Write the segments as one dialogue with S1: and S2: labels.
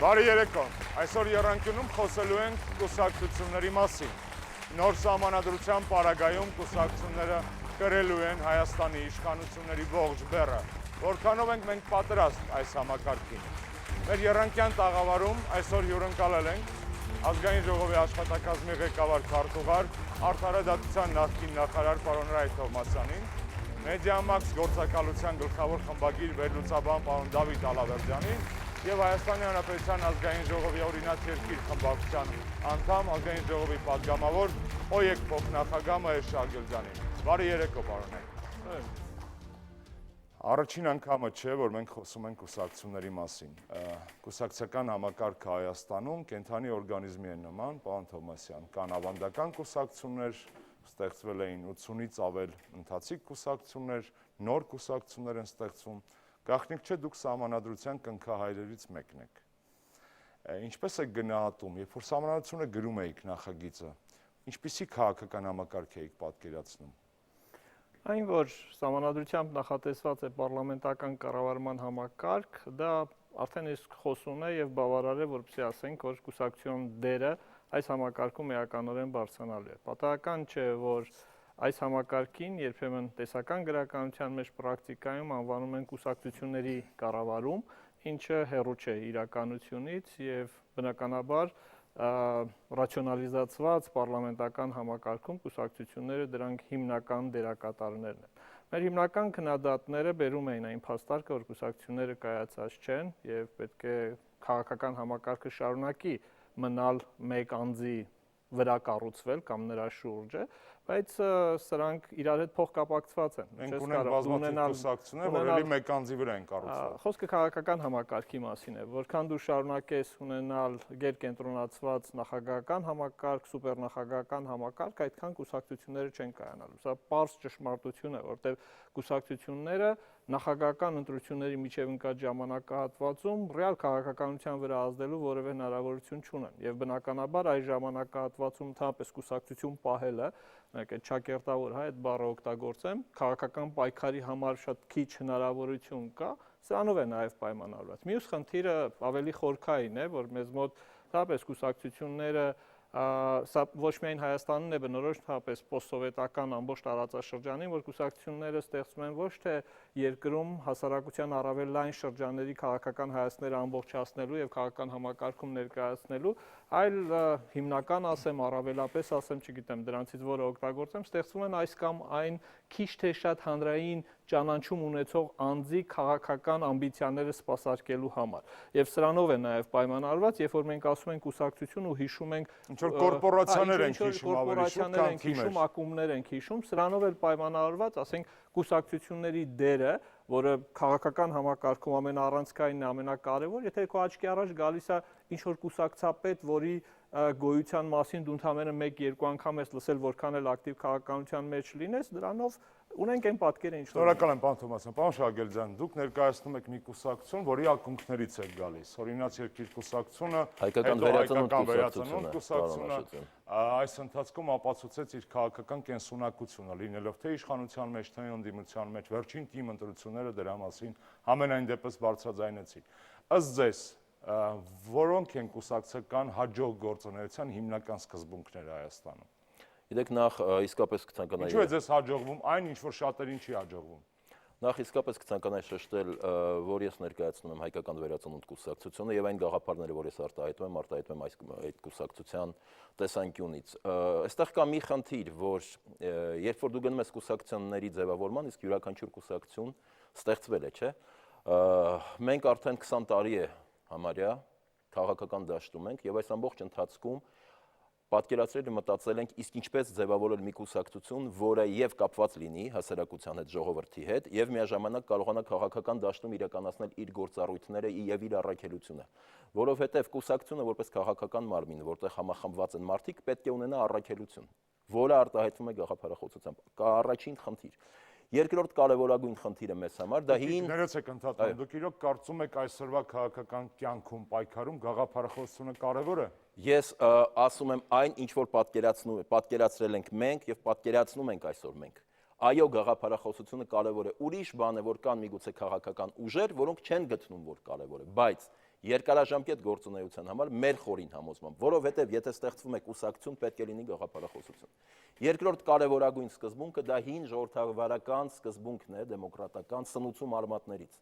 S1: Բարի երեկո, այսօր եռանկյունում խոսելու ենք կուսակցությունների մասին։ Նոր սահմանադրության պարագայում կուսակցությունները կրելու են Հայաստանի իշխանությունների ողջ բեռը, որքանով ենք մենք պատրաստ այս համակարգին։ Մեր եռանկյան տաղավարում այսօր հյուրընկալել ենք Ազգային ժողովի աշխատակազմի ղեկավար քարտուղար, արդարադատության նախկին նախարար պարոն Ռայդ Թովմասյանին, Մեդիամաքս գործակալության գլխավոր խմբագիր վերլուծաբան պարոն Դավիթ Ալավերդյանին և Հայաստանի Հանրապետության Ազգային ժողովի օրինաց երկիր խմբակցության անդամ Ազգային ժողովի պատգամավոր ՕԵԿ փոխնախագահ Մհեր Շահգյուլյանին։ Բարի երեկո, պարոններ։ Առաջին անգամը չէ, որ մենք խոսում ենք կուսակցությունների մասին։ Կուսակցական համակարգը Հայաստանում կենդանի օրգանիզմի է նման, պարոն Թովմասյան, կան ավանդական կուսակցություններ, ստեղծվել էին 80-ից ավել ընթացիկ կուսակցություններ, նոր կուսակցություններ են ստեղծվում, գաղտնիք չէ դուք սահմանադրության կնքահայրերից մեկն եք։ Ինչպես եք գնահատում, երբ որ սահմանադրությունը գրում էիք նախագիծը, ինչպիսի քաղաքական համակարգ էիք պատկերացնում։
S2: Այն, որ սահմանադրությամբ նախատեսված է պարլամենտական կառավարման համակարգ, դա արդեն իսկ խոսուն է եւ բավարար է, որպեսզի ասենք, որ կուսակցության դերը այս համակարգում էականորեն բարձրանալու է։ Պատահական չէ, որ այս համակարգին երբեմն տեսական գրականության մեջ պրակտիկայում անվանում են կուսակցությունների կառավարում, ինչը հեռու չէ իրականությունից եւ բնականաբար ռացիոնալիզացված պարլամենտական համակարգում կուսակցությունները դրանք հիմնական դերակատարներն են։ Մեր հիմնական քննադատները բերում էին այն փաստարկը, որ կուսակցությունները կայացած չեն եւ պետք է քաղաքական համակարգը շարունակի մնալ մեկ անձի վրա կառուցվել կամ նրա շուրջը, բայց սրանք իրար հետ փոխկապակցված են։
S1: Մենք ունենք բազմաթիվ կուսակցություններ, որ էլի մեկ անձի վրա են կառուցվել։
S2: Խոսքը քաղաքական համակարգի մասին է, որքան դու շարունակես ունենալ գերկենտրոնացված նախագահական համակարգ, սուպերնախագահական համակարգ, այդքան կուսակցությունները չեն կայանալու։ Սա պարզ ճշմարտություն է, որտեղ կուսակցությունները նախագահական ընտրությունների միջև ընկած ժամանակահատվածում ռեալ քաղաքականության վրա ազդելու որևէ հնարավորություն չունեն։ Եվ բնականաբար այս ժամանակահատվածում ընդհանրապես կուսակցություն պահելը, այդ ճակերտավոր այդ բառը օգտագործեմ, քաղաքական պայքարի համար շատ քիչ հնարավորություն կա, սրանով է նաև պայմանավորված։ Մյուս խնդիրը ավելի խորքային է, որ մեզ մոտ ընդհանրապես կուսակցությունները սա ոչ միայն Հայաստանն է բնորոշ, ընդհանրապես պոստսովետական ամբողջ տարածաշրջանին, որ կուսակցությունները ստեղծում են ոչ թե երկրում հասարակության առավել լայն շրջանների քաղաքական հայացքները ամբողջացնելու եւ քաղաքական համակարգում ներկայացնելու, այլ հիմնական ասեմ, առավելապես ասեմ, չգիտեմ, դրանցից որը օգտագործեմ, ստեղծվում են այս կամ այն քիչ թե շատ հանրային ճանաչում ունեցող անձի քաղաքական ամբիցիաները սպասարկելու համար։ Եվ սրանով է նաև պայմանավորված, երբ որ մենք ասում ենք կուսակցություն ու հիշում ենք
S1: կորպորացիաներ ենք հիշում,
S2: կորպորացիաներ ենք հիշում, ակումբներ ենք հիշում, սրանով էլ պայմանավորված, ասենք, կուսակցությունների դերը, որը քաղաքական համակարգում ամենաառանցքայինն է, ամենակարևոր, եթե քո աչքի առաջ գալիս է ինչ-որ կուսակցապետ, որի գոյության մասին դու ընդամենը 1-2 անգամ ես լսել, որքան էլ ակտիվ քաղաքականության մեջ լինես, դրանով ունենք այն պատկերը ինչ որ։
S1: Շնորհակալ եմ, պարոն Թովմասյան, պարոն Շահգյուլյան, դուք ներկայացնում եք մի կուսակցություն, որի ակունքներից եք գալիս։ Օրինաց երկիր կուսակցությունը,
S3: հայկական վերածնունդ
S1: կուսակցությունը այս ընթացքում ապացուցեց իր քաղաքական կենսունակությունը, լինելով թե իշխանության մեջ, թե ընդդիմության մեջ, վերջին թիմ ընտրությունները դրա մասին ամենայն դեպս բարձրաձայնեցին։ Ըստ ձեզ, որոնք են կուսակցական հաջող գործունեության հիմնական սկզբունքները Հայաստանում։
S3: Գիտեք, նախ իսկապես կցանկանայի։
S1: Ինչու է ձեզ հաջողվում այն, ինչ որ շատերին չի հաջողվում։
S3: Նախ իսկապես կցանկանայի շեշտել, որ ես ներկայացնում եմ հայկական վերածնունդ կուսակցությունը եւ այն գաղափարները, որ ես արտահայտում եմ այդ կուսակցության տեսանկյունից։ Այստեղ կա մի խնդիր, որ երբ որ դու գնում ես կուսակցությունների ձևավորման, իսկ յուրաքանչյուր կուսակցություն ստեղծվել է, չէ՞։ Մենք արդեն 20 տարի է համարյա քաղաքական դաշտում ենք եւ այս ամբողջ ընթացքում պատկերացրել ու մտածել ենք իսկ ինչպես ձևավորել մի կուսակցություն, որը եւ կապված լինի հասարակության հետ, ժողովրդի հետ եւ միաժամանակ կարողանա քաղաքական դաշտում իրականացնել իր գործառույթները եւ իր առաքելությունը, որովհետեւ կուսակցությունը որպես քաղաքական մարմին, որտեղ համախմբված են մարդիկ, պետք է ունենա առաքելություն, որը արտահայտվում է գաղափարախոսությամբ։ Կա առաջին խնդիր։ Երկրորդ կարևորագույն խնդիրը մեզ համար դա հին
S1: Ներեցեք ընդհատում, դուք իրոք կարծում եք այսօրվա քաղաքական կյանքում պայքարում գաղափարախոսությունը կարևոր է։
S3: Ես ասում եմ այն, ինչ որ պատկերացրել ենք մենք եւ պատկերացնում ենք այսօր մենք։ Այո, գաղափարախոսությունը կարևոր է։ Ուրիշ բան է, որ կան միգուցե քաղաքական ուժեր, որոնք չեն գտնում, որ կարևոր է, բայց երկարաժամկետ գործունեության համար մեր խորին համոզմամբ, որովհետև եթե ստեղծվում է կուսակցություն, պետք է լինի գաղափարախոսություն։ Երկրորդ կարևորագույն սկզբունքը դա հին ժողովրդավարական սկզբունքն է դեմոկրատական սնուցում արմատներից։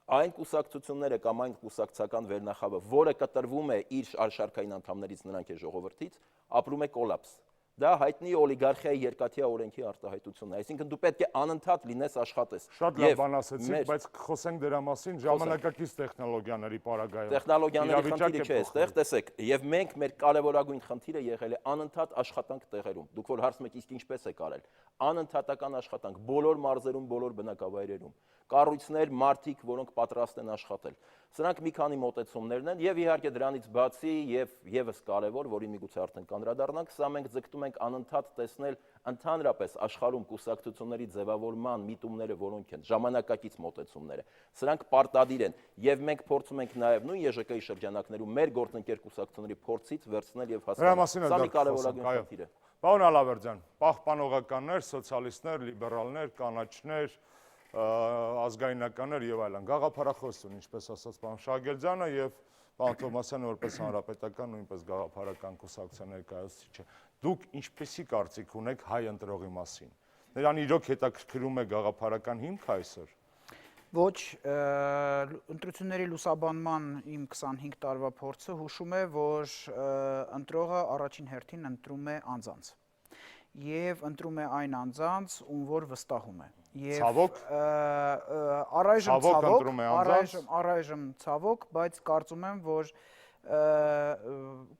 S3: Այն կուսակցությունները կամ այն կուսակցական վերնախավը, որը կտրվում է իր արշարքային անդամներից, նրանք է ժողովրդից, ապրում է կոլապս։ Դա հայտնի օլիգարխիայի երկաթյա օրենքի արտահայտությունն է, այսինքն դու պետք է անընդհատ լինես աշխատես։
S1: Շատ լավ բան ասեցիք, բայց խոսենք դրա մասին ժամանակակից տեխնոլոգիաների պարագայում։
S3: Տեխնոլոգիաների խնդիրը չէ այստեղ, տեսեք, եւ մենք մեր կարևորագույն խնդիրը եղել է անընդհատ աշխատանք տեղերում։ Դուք որ հարցում եք իսկ ինչպես է կարել, անընդհատական աշխատանք բոլոր մարզերում, բոլոր բնակավայրերում, կառույցներ, մարդիկ, որոնք պատրաստ են աշխատել։ Սրանք մի քանի մոտեցումներն են եւ իհարկե դրանից բացի եւ եւս կարեւոր, որին միգուցե արդեն կանդրադառնանք, սա մենք ձգտում ենք անընդհատ տեսնել ընդհանրապես աշխարհում կուսակցությունների ձևավորման միտումները, որոնք են ժամանակակից մոտեցումները։ Սրանք պարտադիր են եւ մենք փորձում ենք նաեւ նույն ԵԺԿ-ի շրջանակներում մեր գործընկեր կուսակցությունների փորձից վերցնել եւ հասկանալ։ Սա մի կարեւորագույն խնդիր է։
S1: Պարոն Ալավերդյան, պահպանողականներ, սոցիալիստներ, լիբերալներ, կանաչներ, ազգայնականներ եւ այլն, գաղափարախոսություն, ինչպես ասաց պարոն Շագելյանը եւ պարոն Թոմասյանը որպես հանրապետական նույնպես գաղափարական կուսակցության ներկայացուցիչ։ Դուք ինչպեսի կարծիք ունեք հայ ընտրողի մասին։ Նրան իրոք հետաքրքրում է գաղափարական հիմքը այսօր։
S4: Ոչ, ընտրությունների լուսաբանման իմ 25 տարվա փորձը հուշում է, որ ընտրողը առաջին հերթին ընտրում է անձանց եւ ընտրում է այն անձանց, ում որ վստահում է։
S1: Ցավոք,
S4: առայժմ ցավոք, բայց կարծում եմ, որ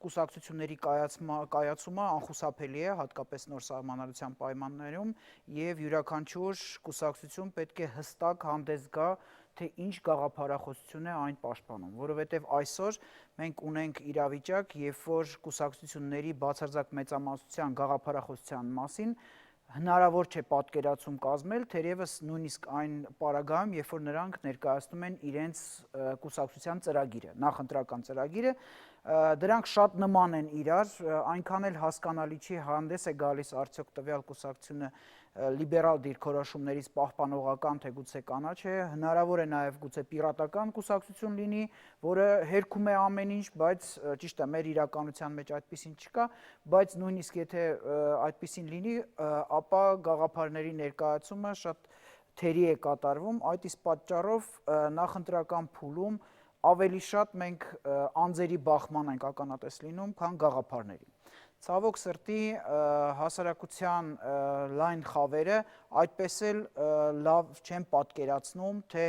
S4: կուսակցությունների կայացումը անխուսափելի է, հատկապես նոր սահմանադրության պայմաններում, եւ յուրաքանչյուր կուսակցություն պետք է հստակ հանդես գա, թե ինչ գաղափարախոսություն է այն պաշտպանում, որովհետև այսօր մենք ունենք իրավիճակ, երբ որ կուսակցությունների բացարձակ մեծամասնության գաղափարախոսության մասին հնարավոր չէ պատկերացում կազմել, թերևս նույնիսկ այն պարագայում, երբ որ նրանք ներկայացնում են իրենց կուսակցության ծրագիրը, նախընտրական ծրագիրը, դրանք շատ նման են իրար, այնքան էլ հասկանալի չի հանդես է գալիս արդյոք տվյալ կուսակցությունը լիբերալ դիրքորոշումներից պահպանողական թե գուցե կանաչ է, հնարավոր է նաև գուցե պիրատական կուսակցություն լինի, որը հերքում է ամեն ինչ, բայց ճիշտ է, մեր իրականության մեջ այդպիսին չկա, բայց նույնիսկ եթե այդպիսին լինի, ապա գաղափարների ներկայացումը շատ թերի է կատարվում, այդ իսկ պատճառով նախընտրական փուլում ավելի շատ մենք անձերի բախման ենք ականատես լինում, քան գաղափարների։ Ցավոք սրտի հասարակության լայն խավերը այդպես էլ լավ չեն պատկերացնում, թե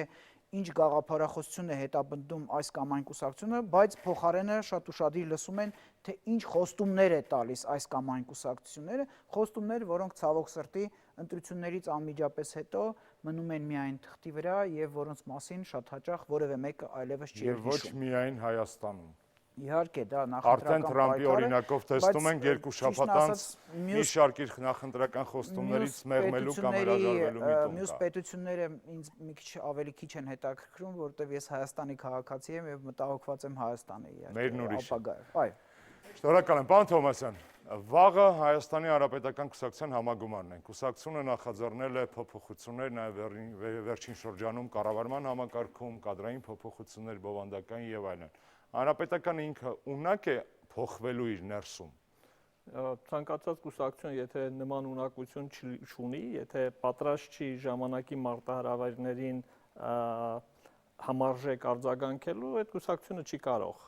S4: ինչ գաղափարախոսություն է հետապնդում այս կամ այն կուսակցությունը, բայց փոխարենը շատ ուշադիր լսում են, թե ինչ խոստումներ է տալիս այս կամ այն կուսակցությունները, խոստումներ, որոնք ցավոք սրտի ընտրություններից անմիջապես հետո մնում են միայն թղթի վրա եւ որոնց մասին շատ հաճախ որևէ մեկը այլևս չի հիշում։
S1: Եվ ոչ միայն Հայաստանում։
S4: Իհարկե, դա
S1: Արդեն Թրամփի օրինակով տեսնում ենք երկու շաբաթ անց մի շարք իր նախընտրական խոստումներից մեղմելու կամ հրաժարվելու միտում կա։
S4: Մյուս պետությունները ինձ մի քիչ ավելի քիչ են հետաքրքրում, որովհետև ես Հայաստանի քաղաքացի եմ եւ մտահոգված եմ Հայաստանի ապագայով։ Այո։
S1: Շնորհակալ եմ, պարոն Թոմասյան։ Վաղը Հայաստանի Հանրապետական կուսակցության համագումարն է։ Կուսակցությունը նախաձեռնել է փոփոխություններ նաև վերջին շրջանում կառավարման համակարգում, կադրային փոփոխություններ, բովանդակային եւ այլն։ Հանրապետականը ինքը ունակ է փոխվելու իր ներսում։
S2: Ցանկացած կուսակցություն, եթե նման ունակություն չունի, եթե պատրաստ չի ժամանակի մարտահրավերներին համարժեք արձագանքելու, այդ կուսակցությունը չի կարող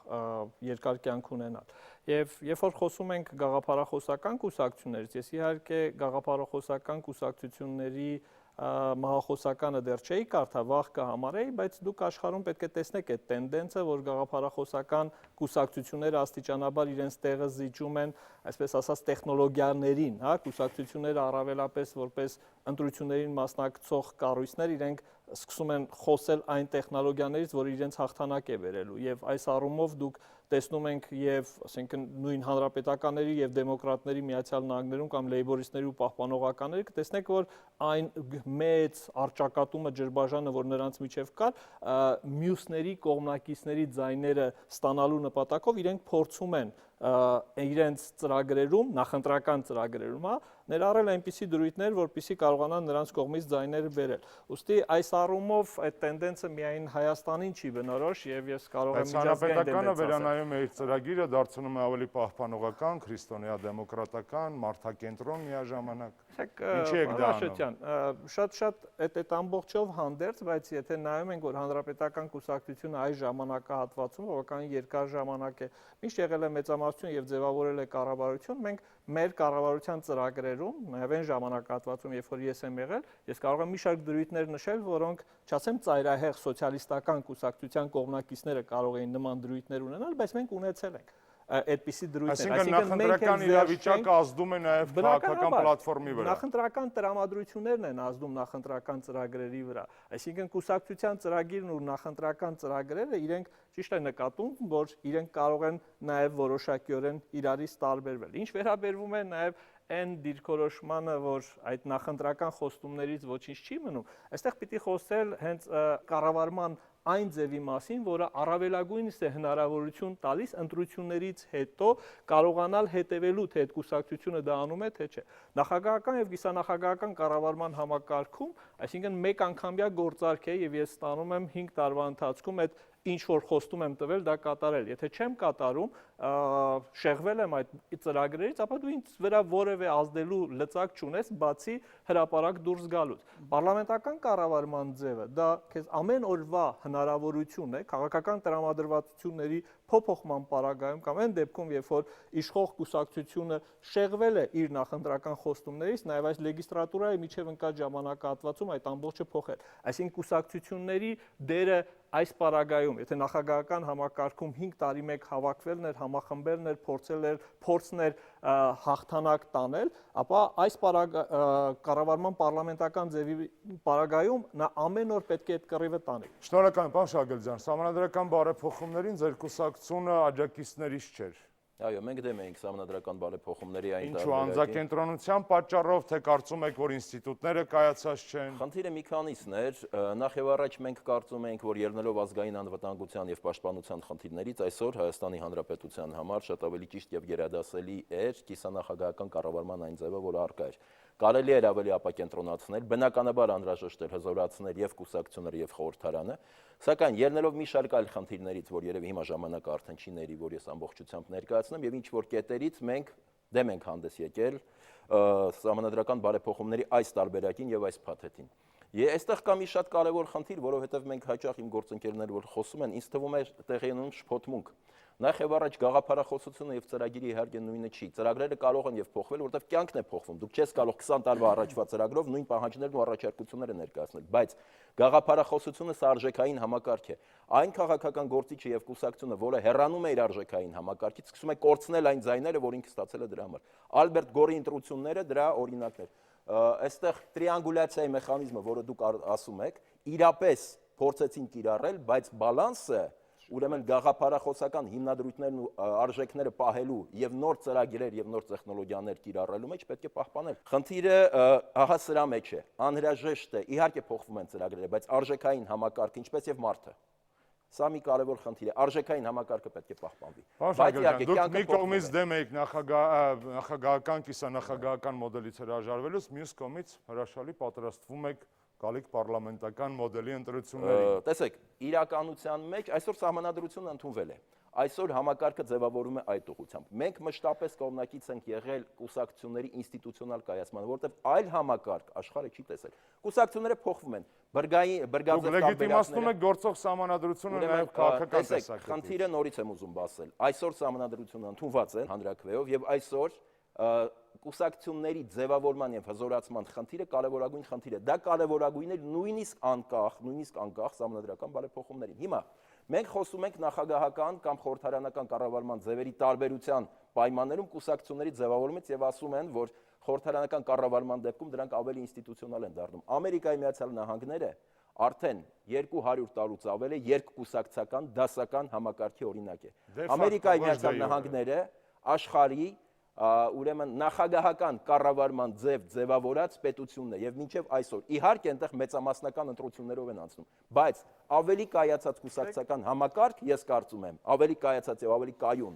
S2: երկար կյանք ունենալ։ Եվ երբ որ խոսում ենք գաղափարախոսական կուսակցություններից, ես իհարկե գաղափարախոսական կուսակցությունների մահախոսականը դեռ չէի կարդա, վաղ կհամարեի, բայց դուք աշխարհում պետք է տեսնեք այդ տենդենսը, որ գաղափարախոսական կուսակցությունները աստիճանաբար իրենց տեղը զիջում են, այսպես ասած, տեխնոլոգիաներին, հա, կուսակցությունները առավելապես որպես ընտրություններին մասնակցող կառույցներ իրենք սկսում են խոսել այն տեխնոլոգիաներից, որ իրենց հաղթանակ է բերելու, եւ այս առումով դուք տեսնում ենք եւ, ասենք, նույն հանրապետականների եւ դեմոկրատների Միացյալ Նահանգներում կամ լեյբորիստների ու պահպանողականների կտեսնեք, որ այն մեծ արճակատումը ջրբաժանը, որ նրանց միջև կար, մյուսների կողմնակիցների ձայները ստանալու նպատակով իրենք փորձում են իրենց ծրագրերում, նախընտրական ծրագրերում, հա, ներառել այնպիսի դրույթներ, որպիսի կարողանան նրանց կողմից ձայները բերել։ Ուստի այս առումով այդ տենդենսը միայն Հայաստանին չի բնորոշ եւ ես կարող եմ միջազգային
S1: Հանրապետականը վերանայում է իր ծրագիրը, դարձնում է ավելի պահպանողական, քրիստոնեա-դեմոկրատական, մարդակենտրոն միաժամանակ։ Ինչի եք դա անում։
S2: Շատ այդ ամբողջով հանդերձ, բայց եթե նայում ենք, որ հանրապետական կուսակցությունը այս ժամանակահատվածում բավականին երկար ժամանակ է միշտ եղել է մեծամասնություն եւ ձևավորել է կառավարություն, մենք մեր կառավարության ծրագրերում, նաեւ այն ժամանակահատվածում, երբ որ ես եմ եղել, ես կարող եմ մի շարք դրույթներ նշել, որոնք, չասեմ ծայրահեղ սոցիալիստական կուսակցության կողմնակիցները կարող էին նման դրույթներ ունենալ, բայց մենք ունեցել ենք այդպիսի դրույթներ,
S1: այսինքն նախընտրական իրավիճակը ազդում է նաև քաղաքական պլատֆորմի վրա։
S2: Նախընտրական տրամադրություններն են ազդում նախընտրական ծրագրերի վրա։ Այսինքն կուսակցության ծրագիրն ու նախընտրական ծրագրերը իրենք ճիշտ է նկատում, որ իրենք կարող են նաև որոշակիորեն իրարից տարբերվել։ Ինչ վերաբերվում է նաև այն դիրքորոշմանը, որ այդ նախընտրական խոստումներից ոչինչ չի մնում, այստեղ պիտի խոսել հենց կառավարման այն ձևի մասին, որը առավելագույնս է հնարավորություն տալիս ընտրություններից հետո կարողանալ հետևելու, թե այդ կուսակցությունը դա անում է, թե չէ։ Նախագահական եւ կիսանախագահական կառավարման համակարգում, այսինքն մեկ անգամյա գործարք է եւ ես ստանում եմ 5 տարվա ընթացքում այդ ինչ որ խոստում եմ տվել, դա կատարել։ Եթե չեմ կատարում, շեղվել եմ այդ ծրագրերից, ապա դու ինձ վրա որևէ ազդելու լծակ չունես, բացի հրապարակ դուրս գալուց։ Պարլամենտական կառավարման ձևը դա քեզ ամեն օրվա հնարավորություն է քաղաքական տրամադրվածությունների փոփոխման պարագայում կամ այն դեպքում, երբ որ իշխող կուսակցությունը շեղվել է իր նախընտրական խոստումներից, նաև այս լեգիստրատուրայի միջև ընկած ժամանակահատվածում այդ ամբողջը փոխել։ Այսինքն կուսակցությունների դերը այս պարագայում, եթե նախագահական համակարգում 5 տարի մեկ հավաքվելն էր, համախմբելն էր, փորձն էր հաղթանակ տանել, ապա այս կառավարման պարլամենտական ձևի պարագայում նա ամեն օր պետք է այդ կռիվը տանի։
S1: Շնորհակալ եմ, պարոն Շագելյան, սահմանադրական բարեփոխումներին ձեր կուսակցությունը աջակիցներից չէր։
S3: Այո, մենք դեմ էինք սահմանադրական բարեփոխումների այն
S1: Ինչու անձակենտրոնության պատճառով, թե կարծում եք, որ ինստիտուտները կայացած չեն։
S3: Խնդիրը մի քանիսն էր, նախ եւ առաջ մենք կարծում ենք, որ ելնելով ազգային անվտանգության եւ պաշտպանության խնդիրներից այսօր Հայաստանի Հանրապետության համար շատ ավելի ճիշտ եւ գերադասելի էր կիսանախագահական կառավարման այն ձևը, որ առկա էր։ Կարելի էր ավելի ապակենտրոնացնել, բնականաբար անհրաժեշտ էր հզորացնել եւ կուսակցությունները եւ խորհրդարանը, սակայն ելնելով մի շարք այլ խնդիրներից, որ երևի հիմա ժամանակը արդեն չի ների, որ ես ամբողջությամբ ներկայացնեմ եւ ինչ որ կետերից մենք դեմ ենք հանդես եկել սահմանադրական բարեփոխումների այս տարբերակին եւ այս փաթեթին։ Այստեղ կա մի շատ կարևոր խնդիր, որովհետեւ մենք հաճախ իմ գործընկերները որ խոսում են, ինձ թվում է տեղի ունենում շփոթմունք։ Նախ եւ առաջ գաղափարախոսությունը եւ ծրագիրը իհարկե նույնը չի։ Ծրագրերը կարող են եւ փոխվել, որովհետեւ կյանքն է փոխվում։ Դուք չես կարող 20 տարվա առաջվա ծրագրով նույն պահանջներն ու առաջարկությունները ներկայացնել, բայց գաղափարախոսությունը սա արժեքային համակարգ է։ Այն քաղաքական գործիչը եւ կուսակցությունը, որը հեռանում է իր արժեքային համակարգից, սկսում է կորցնել այն ձայները, որ ինքը ստացել է դրա համար։ Ալբերտ Գորի ընտրությունները դրա օրինակներ։ Այստեղ տրիանգուլյացիայի մեխանիզմը, որը դուք ասում եք, իրապես փորձեցին կիրառել, բայց բալանսը ուրեմն գաղափարախոսական հիմնադրույթներն ու արժեքները պահելու եւ նոր ծրագրեր եւ նոր տեխնոլոգիաներ կիրառելու մեջ պետք է պահպանել։ Խնդիրը ահա սրա մեջ է։ Անհրաժեշտ է, իհարկե փոխվում են ծրագրերը, բայց արժեքային համակարգը, ինչպես եւ մարդը, սա մի կարևոր խնդիր է։ Արժեքային համակարգը պետք է պահպանվի։
S1: Բայց իհարկե դուք մի կողմից դեմ եք նախագահական, կիսանախագահական մոդելից հրաժարվելուց, մյուս կողմից հրաշալի պատրաստվում եք գալիք պարլամենտական մոդելի ընտրությունների։
S3: Տեսեք, իրականության մեջ այսօր սահմանադրությունը ընդունվել է։ Այսօր համակարգը ձևավորում է այդ ուղղությամբ։ Մենք մշտապես կողմնակից ենք եղել կուսակցությունների ինստիտուցիոնալ կայացմանը, որովհետև այլ համակարգ աշխարհը չի տեսել։ Կուսակցությունները փոխվում են, բրգաձև
S1: լեգիտիմացնում եք գործող սահմանադրությունը նաև քաղաքական տեսակետից։
S3: Խնդիրը նորից եմ ուզում ասել։ Այսօր սահմանադրությունը ընդունված է հանրաքվեով եւ այսօր կուսակցությունների ձևավորման եւ հզորացման խնդիրը կարևորագույն խնդիր է։ Դա կարևորագույն է նույնիսկ անկախ սահմանադրական բարեփոխումներին։ Հիմա մենք խոսում ենք նախագահական կամ խորհրդարանական կառավարման ձևերի տարբերության պայմաններում կուսակցությունների ձևավորումից եւ ասում են, որ խորհրդարանական կառավարման դեպքում դրանք ավելի ինստիտուցիոնալ են դառնում։ Ամերիկայի Միացյալ Նահանգները արդեն 200 տարուց ավել է երկկուսակցական դասական համակարգի օրինակ է։ Ամերիկայի Միացյալ Նահանգները աշխարհի ուրեմն նախագահական կառավարման ձևավորած պետությունն է եւ մինչեւ այսօր իհարկե այնտեղ մեծամասնական ընտրություններով են անցնում, բայց ավելի կայացած կուսակցական համակարգ, ես կարծում եմ, ավելի կայացած եւ ավելի կայուն,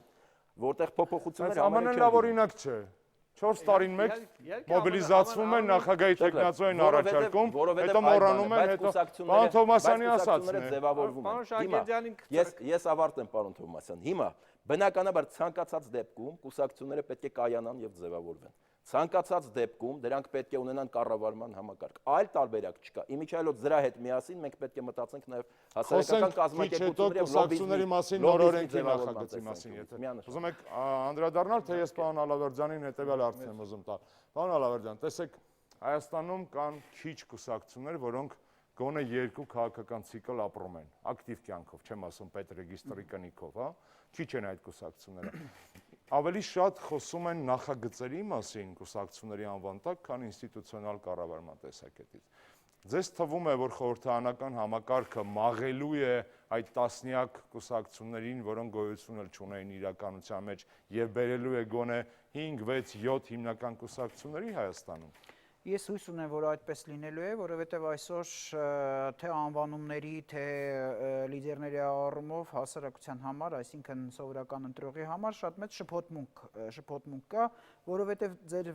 S3: որտեղ փոփոխությունները
S1: ԱՄՆ-ն լավ օրինակ չէ։ 4 տարին մեկ մոբիլիզացվում են նախագահի տեխնացուային առաջարկում, հետո մոռանում են, հետո պարոն Թովմասյանի ասածն է։
S3: Ես ավարտեմ, պարոն Թովմասյան։ Հիմա բնականաբար ցանկացած դեպքում կուսակցությունները պետք է կայանան եւ ձևավորվեն։ Ցանկացած դեպքում դրանք պետք է ունենան կառավարման համակարգ։ Այլ տարբերակ չկա։ Իմիջիայլոց դրա հետ միասին մենք պետք է մտածենք նաեւ հասարակական կազմակերպությունների եւ
S1: կուսակցությունների մասին նոր օրենքի նախագծի մասին, եթե ուզում եք անդրադառնալ, թե ես պարոն Ալավերդյանին հետեւյալ հարցն եմ ուզում տալ։ Պարոն Ալավերդյան, տեսեք, Հայաստանում կան քիչ կուսակցություններ, որոնք գոնե 2 քաղաքական ցիկլ ապրում են, ակտիվ կյանքով, չեմ ասում պետրեգիստրի կնիքով, հա, քիչ են այդ կուսակցությունները։ Ավելի շատ խոսում են նախագծերի մասին կուսակցությունների անվան տակ, քան ինստիտուցիոնալ կառավարման տեսակետից։ Ձեզ թվում է, որ խորհրդարանական համակարգը մաղելու է այդ տասնյակ կուսակցություններին, որոնք գոյություն էլ չունեին իրականության մեջ, եւ բերելու է գոնե 5, 6, 7 հիմնական կուսակցությունների Հայաստանում։
S4: Ես հույս ունեմ, որ այդպես լինելու է, որովհետև այսօր թե անվանումների, թե լիդերների առումով հասարակության համար, այսինքն սովորական ընտրողի համար շատ մեծ շփոթմունք կա, որովհետև ձեր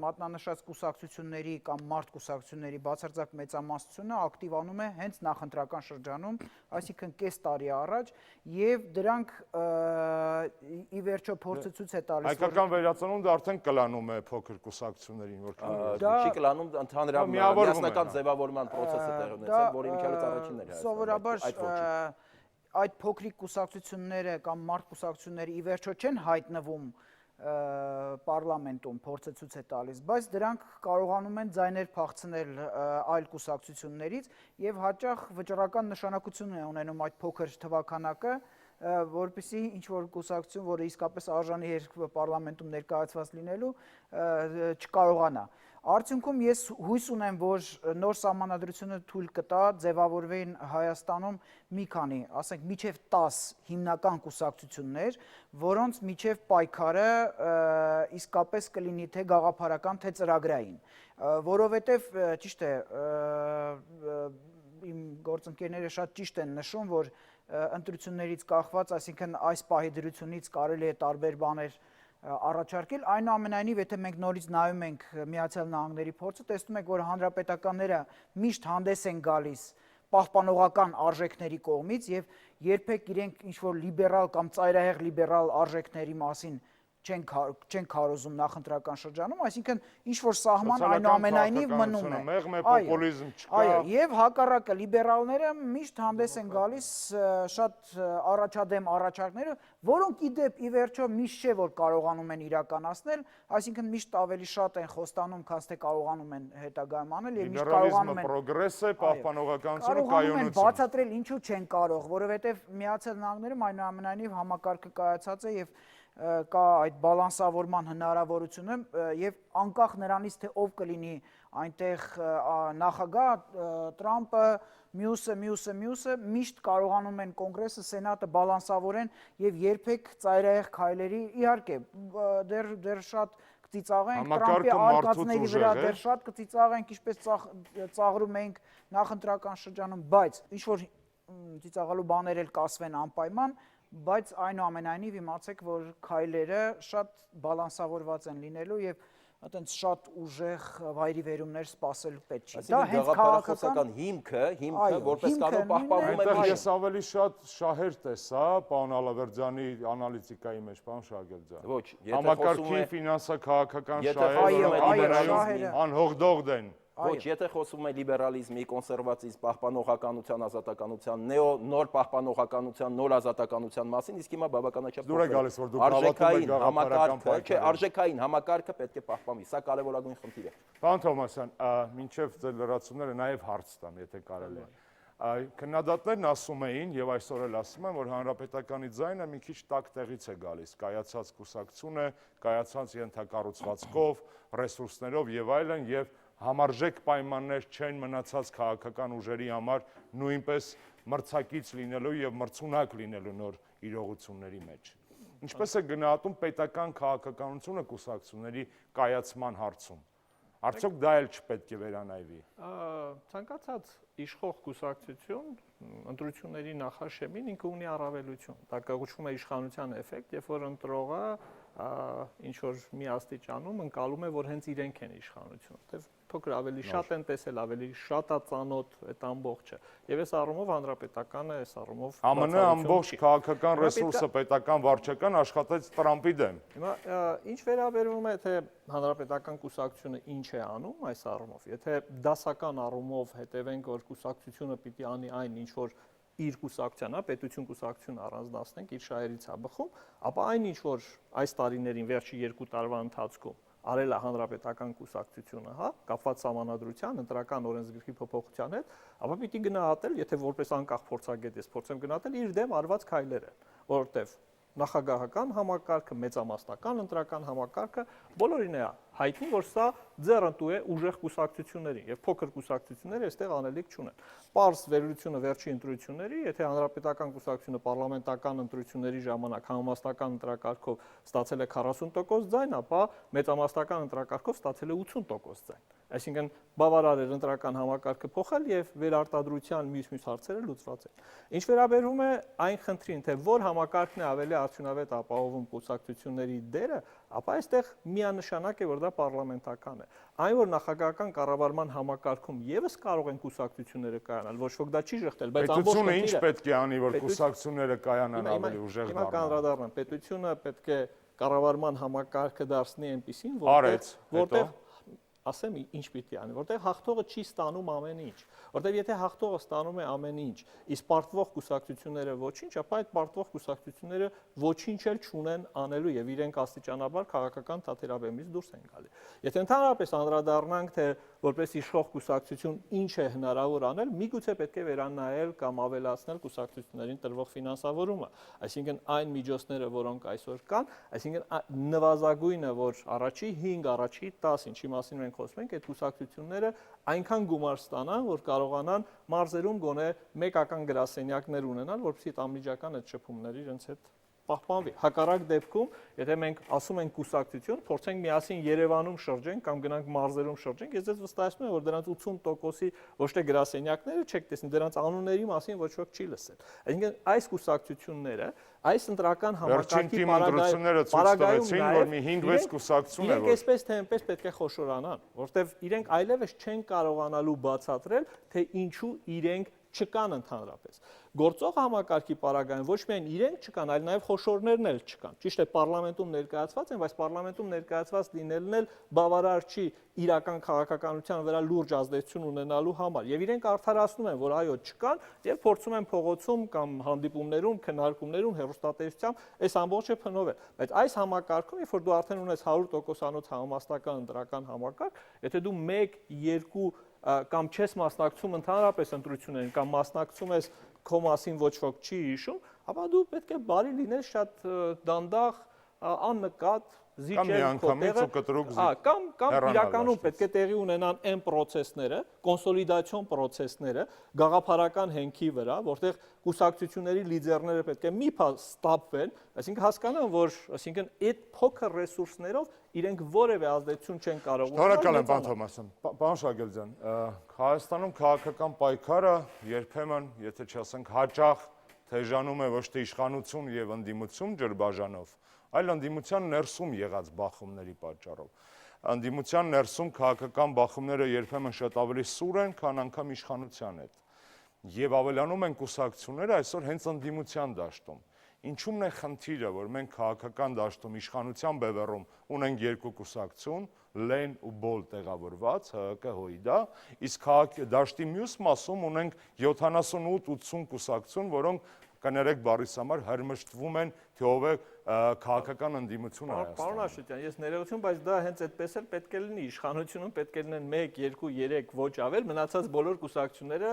S4: մատնանշած կուսակցությունների կամ մարդ կուսակցությունների բացարձակ մեծամասնությունը ակտիվանում է հենց նախընտրական շրջանում, այսինքն կես տարի առաջ, եւ դրանք ի վերջո փորձը ցույց է տալիս, որ
S1: հայկական վերածնունդը արդեն կլանում է փոքր կուսակցություններին, որքան
S3: չի կլանում ընդհանրապես միասնական ձևավորման process-ը տեղի ունեցել, որի միջավայրից առաջինն էր Հայաստանը։
S4: Սովորաբար այդ փոքրիկ կուսակցությունները կամ մարդ կուսակցությունները ի վերջո չեն հայտնվում պարլամենտում, փորձը ցույց է տալիս, բայց դրանք կարողանում են ձայներ փախցնել այլ կուսակցություններից եւ հաճախ վճռական նշանակություն է ունենում այդ փոքր թվականակը, որպեսզի ինչ-որ կուսակցություն, որը իսկապես արժանի էր պարլամենտում ներկայացված լինելու, չկարողանա։ Արդյունքում ես հույս ունեմ, որ նոր սահմանադրությունը թույլ կտա ձևավորվեն Հայաստանում մի քանի, ասենք միջև 10 հիմնական կուսակցություններ, որոնց միջև պայքարը իսկապես կլինի թե գաղափարական, թե ծրագրային, որովհետև ճիշտ է, իմ գործընկերները շատ ճիշտ են նշում, որ ընտրություններից կախված, այսինքն այս պահի դրությունից կարելի է տարբեր բաներ առաջարկել, այնուամենայնիվ, եթե մենք նորից նայում ենք Միացյալ Նահանգների փորձը, տեսնում ենք, որ հանրապետականները միշտ հանդես են գալիս պահպանողական արժեքների կողմից եւ երբեք իրենք ինչ-որ լիբերալ կամ ծայրահեղ լիբերալ արժեքների մասին չեն քարոզում նախընտրական շրջանում, այսինքն ինչ-որ սահման այնուամենայնիվ մնում է։
S1: Մեղմ է, պոպուլիզմ չկա։
S4: Այո, եւ հակառակը լիբերալները միշտ հանդես են գալիս շատ առաջադեմ առաջարկներով, որոնք ի դեպ ի վերջո միշտ չէ որ կարողանում են իրականացնել, այսինքն միշտ ավելի շատ են խոստանում, քան թե կարողանում են հետագայում անել եւ միշտ կարողանում են
S1: պրոգրես է, պահպանողականությունը,
S4: կարողանում են բացատրել ինչու չեն կարող, որովհետեւ Միացյալ Նահանգներում այնուամենայնիվ համակարգը կայացած է եւ կա այդ բալանսավորման հնարավորությունը եւ անկախ նրանից թե ով կլինի այնտեղ նախագահ Տրամպը, մյուսը միշտ կարողանում են կոնգրեսը, սենատը բալանսավորեն եւ երբեք ծայրահեղ քայլերի, իհարկե, դեռ շատ կծիծաղենք Տրամպի արկածների վրա, դեռ շատ կծիծաղենք, ինչպես ծաղրում ենք նախընտրական շրջանում, բայց ինչ որ ծիծաղալու բաներ էլ կասվեն անպայման, բայց այնուամենայնիվ իմացեք, որ քայլերը շատ բալանսավորված են լինելու եւ այտենց շատ ուժեղ վայրի վերումներ սպասելու պետք չի։
S3: Դա հենց քաղաքական հիմքը, որպես կանոն պահպանվում է։
S1: Այնտեղ ես ավելի շատ շահեր տեսա, պարոն Ալավերդյանի անալիտիկայի մեջ, պարոն Շահգերձյան։
S3: Ոչ,
S1: համակարգի ֆինանսա-քաղաքական շահերը անհողդողդ են։
S3: Ոչ, եթե խոսվում է լիբերալիզմի, կոնսերվատիզմ, պահպանողականության, ազատականության, նոր պահպանողականության, նոր ազատականության մասին, իսկ հիմա բավականաչափ
S1: դուր է գալիս, որ դուք հավատում եք գաղափարական
S3: չէ, արժեքային համակարգը պետք է պահպանվի, սա կարևորագույն խնդիր է։
S1: Պարոն Թովմասյան, մինչև ձեր լրացումները նաև հարց տամ, եթե կարելի է։ Քննադատներն ասում էին եւ այսօր էլ ասում են, որ հանրապետականի ձայնը մի քիչ տակ տեղից է գալիս, կայացած կուսակցությունը, կայացած ենթակառուցվածքով, ռեսուրսներով եւ այլն եւ համարժեք պայմաններ չեն մնացած քաղաքական ուժերի համար նույնպես մրցակից լինելու եւ մրցունակ լինելու նոր իրողությունների մեջ։ Ինչպես է գնահատում պետական քաղաքականությունը կուսակցությունների կայացման հարցում։ Արդյոք դա էլ չպետք է վերանայվի։
S2: Ցանկացած իշխող կուսակցություն ընտրությունների նախաշեմին ինքը ունի առավելություն։ Դա կոչվում է իշխանության էֆեկտ, երբ որ ընտրողը ինչ որ մի աստիճանում ընկալում է, որ հենց իրենք են իշխանությունը, որտեվ փոքր ավելի շատ են տեսել, ավելի շատ է ծանոթ այդ ամբողջը։ Եվ այս առումով հանրապետականը այս առումով
S1: ԱՄՆ ամբողջ քաղաքական ռեսուրսը պետական վարչական աշխատեց Տրամպի դեմ։
S2: Հիմա ինչ վերաբերում է թե հանրապետական կուսակցությունը ինչ է անում այս առումով, եթե դասական առումով հետևենք, որ կուսակցությունը պիտի անի այն, ինչ որ իր կուսակցության, պետություն կուսակցությունը առանձնացնենք, իր շահերից է բխում, ապա այն ինչ որ այս տարիներին վերջի 2 տարվա ընթացքում արել է հանրապետական կուսակցությունը, հա, կապված սահմանադրության, ընտրական օրենսգրքի փոփոխության հետ, ապա պիտի գնահատել, եթե որպես անկախ փորձագետ ես փորձեմ գնահատել իր դեմ արված քայլերը, որովհետև նախագահական համակարգը, մեծամասնական ընտրական համակարգը բոլորին է հայտնի, որ սա ձեռնտու է ուժեղ կուսակցություններին եւ փոքր կուսակցությունները այստեղ անելիք չունեն։ Պարզ վերլուծությունը վերջի ընտրությունների, եթե հանրապետական կուսակցությունը պարլամենտական ընտրությունների ժամանակ համամասնական ընտրակարգով ստացել է 40% ձայն, ապա մեծամասնական ընտրակարգով ստացել է 80% ձայն։ Այսինքն բավարար էր ընտրական համակարգը փոխել եւ վերարտադրության մյուս հարցերը լուծված են։ Ինչ վերաբերում է այն խնդրին, թե որ համակարգն է ավելի արդյունավետ ապահովում կուսակցությունների դերը, ապա այստեղ միանշանակ է, որ դա պարլամենտական է։ Այն որ նախագահական կառավարման համակարգում եւս կարող են կուսակցությունները կայանալ, ոչ ոք դա չի շղթել, բայց ամբողջ
S1: պետությունը ինչ պետք է անի, որ կուսակցությունները կայանան ավելի ուժեղ
S2: դառնան։ Հիմա կանդրադառնամ, պետությունը պետք է կառավարման համակարգը դարձնի այնպեսին, որտեղ ասեմ ինչ պիտի անի, որտեղ հաղթողը չի ստանում ամեն ինչ, որտեղ եթե հաղթողը ստանում է ամեն ինչ, իսկ պարտվող կուսակցությունները ոչինչ, ապա այդ պարտվող կուսակցությունները ոչինչ էլ չունեն անելու եւ իրենք աստիճանաբար քաղաքական թատերաբեմից դուրս են գալի։ Եթե ընդհանրապես անդրադառնանք, թե որպես իշխող կուսակցություն ինչ է հնարավոր անել, միգուցե պետք է վերանայել կամ ավելացնել կուսակցություններին տրվող ֆինանսավորումը, այսինքն այն միջոցները, որոնք այսօր կան, այսինքն նվազագույնը, որ առաջի 5, առաջի 10, ինչի մասին մենք խոսում ենք, այդ կուսակցությունները այնքան գումար ստանան, որ կարողանան մարզերում գոնե մեկական գրասենյակներ ունենալ, որպեսզի այդ անմիջական այդ շփումները իրենց հետ պահպանվի։ Հակառակ դեպքում, եթե մենք ասում ենք կուսակցություն, փորձենք միասին Երևանում շրջենք կամ գնանք մարզերում շրջենք, ես ձեզ վստահեցնում եմ, որ դրանց 80%-ի ոչ թե գրասենյակները չեք տեսնի, դրանց անունների մասին ոչ ոք չի լսել։ Այսինքն այս կուսակցությունները, այս ընտրական համակարգի
S1: պարագայում որ մի 5-6 կուսակցություն է,
S2: իրենք այսպես թե այնպես պետք է խոշորանան, որտեվ իրենք այլևս չեն կարողանալու բացատրել, թե ինչու իրենք չկան ընդհանրապես։ Գործող համակարգի պարագայում ոչ միայն իրենք չկան, այլ նաև խոշորներն էլ չկան։ Ճիշտ է, պարլամենտում ներկայացված են, բայց պարլամենտում ներկայացված լինելն էլ բավարար չի իրական քաղաքականության վրա լուրջ ազդեցություն ունենալու համար։ Եվ իրենք արդարացնում են, որ այո, չկան, եւ փորձում են փողոցում կամ հանդիպումներում, քննարկումներում, հեռուստատեսությամբ այս ամբողջը փնովել։ Բայց այս համակարգում, երբ որ դու արդեն ունես 100%-անոց համամասնական ընտրական համակարգ, եթե դու 1-2 կամ չես մասնակցում ընդհանրապես ընտրություններին կամ մասնակցում ես քո մասին ոչ ոք չի հիշում, ապա դու պետք է բարի լինես շատ դանդաղ, աննկատ, զիջել քո տեղը, կամ իրականում պետք է տեղի ունենան այն process-ները, կոնսոլիդացիոն process-ները գաղափարական հենքի վրա, որտեղ կուսակցությունների լիդերները պետք է մի փոքր ստապվեն, այսինքն հասկանան, որ այսինքն այդ փոքր ռեսուրսներով իրենք որևէ ազդեցություն չեն կարող ունենալ։
S1: Շնորհակալ եմ, պարոն Թոմասյան։ Պարոն Շագելյան, Հայաստանում քաղաքական պայքարը երբեմն, եթե չասենք հաճախ, թեժանում է ոչ թե իշխանություն եւ ընդդիմություն ջրբաժանով, այլ ընդդիմության ներսում եղած բախումների պատճառով։ Ընդդիմության ներսում քաղաքական բախումները երբեմն շատ ավելի սուր են, քան անգամ իշխանության հետ։ Եվ ավելանում են կուսակցությունները այսօր հենց ընդդիմության դաշտում։ Ինչու՞մն է խնդիրը, որ մենք քաղաքական դաշտում իշխանության բևեռում ունենք 2 կուսակցություն, լեն ու բոլ տեղավորված, ՀՀԿ ՀՅԴ, իսկ դաշտի մյուս մասում ունենք 78-80 կուսակցություն, որոնք կներեք բառիս համար հրմշտվում են, թե ով է քաղաքական ընդդիմությունը Հայաստանում։
S2: Պարոն Աշոտյան, ես ներողություն, բայց դա հենց այդպես էլ պետք է լինի, իշխանությունում պետք է լինեն 1, 2, 3 ոչ ավել, մնացած բոլոր կուսակցությունները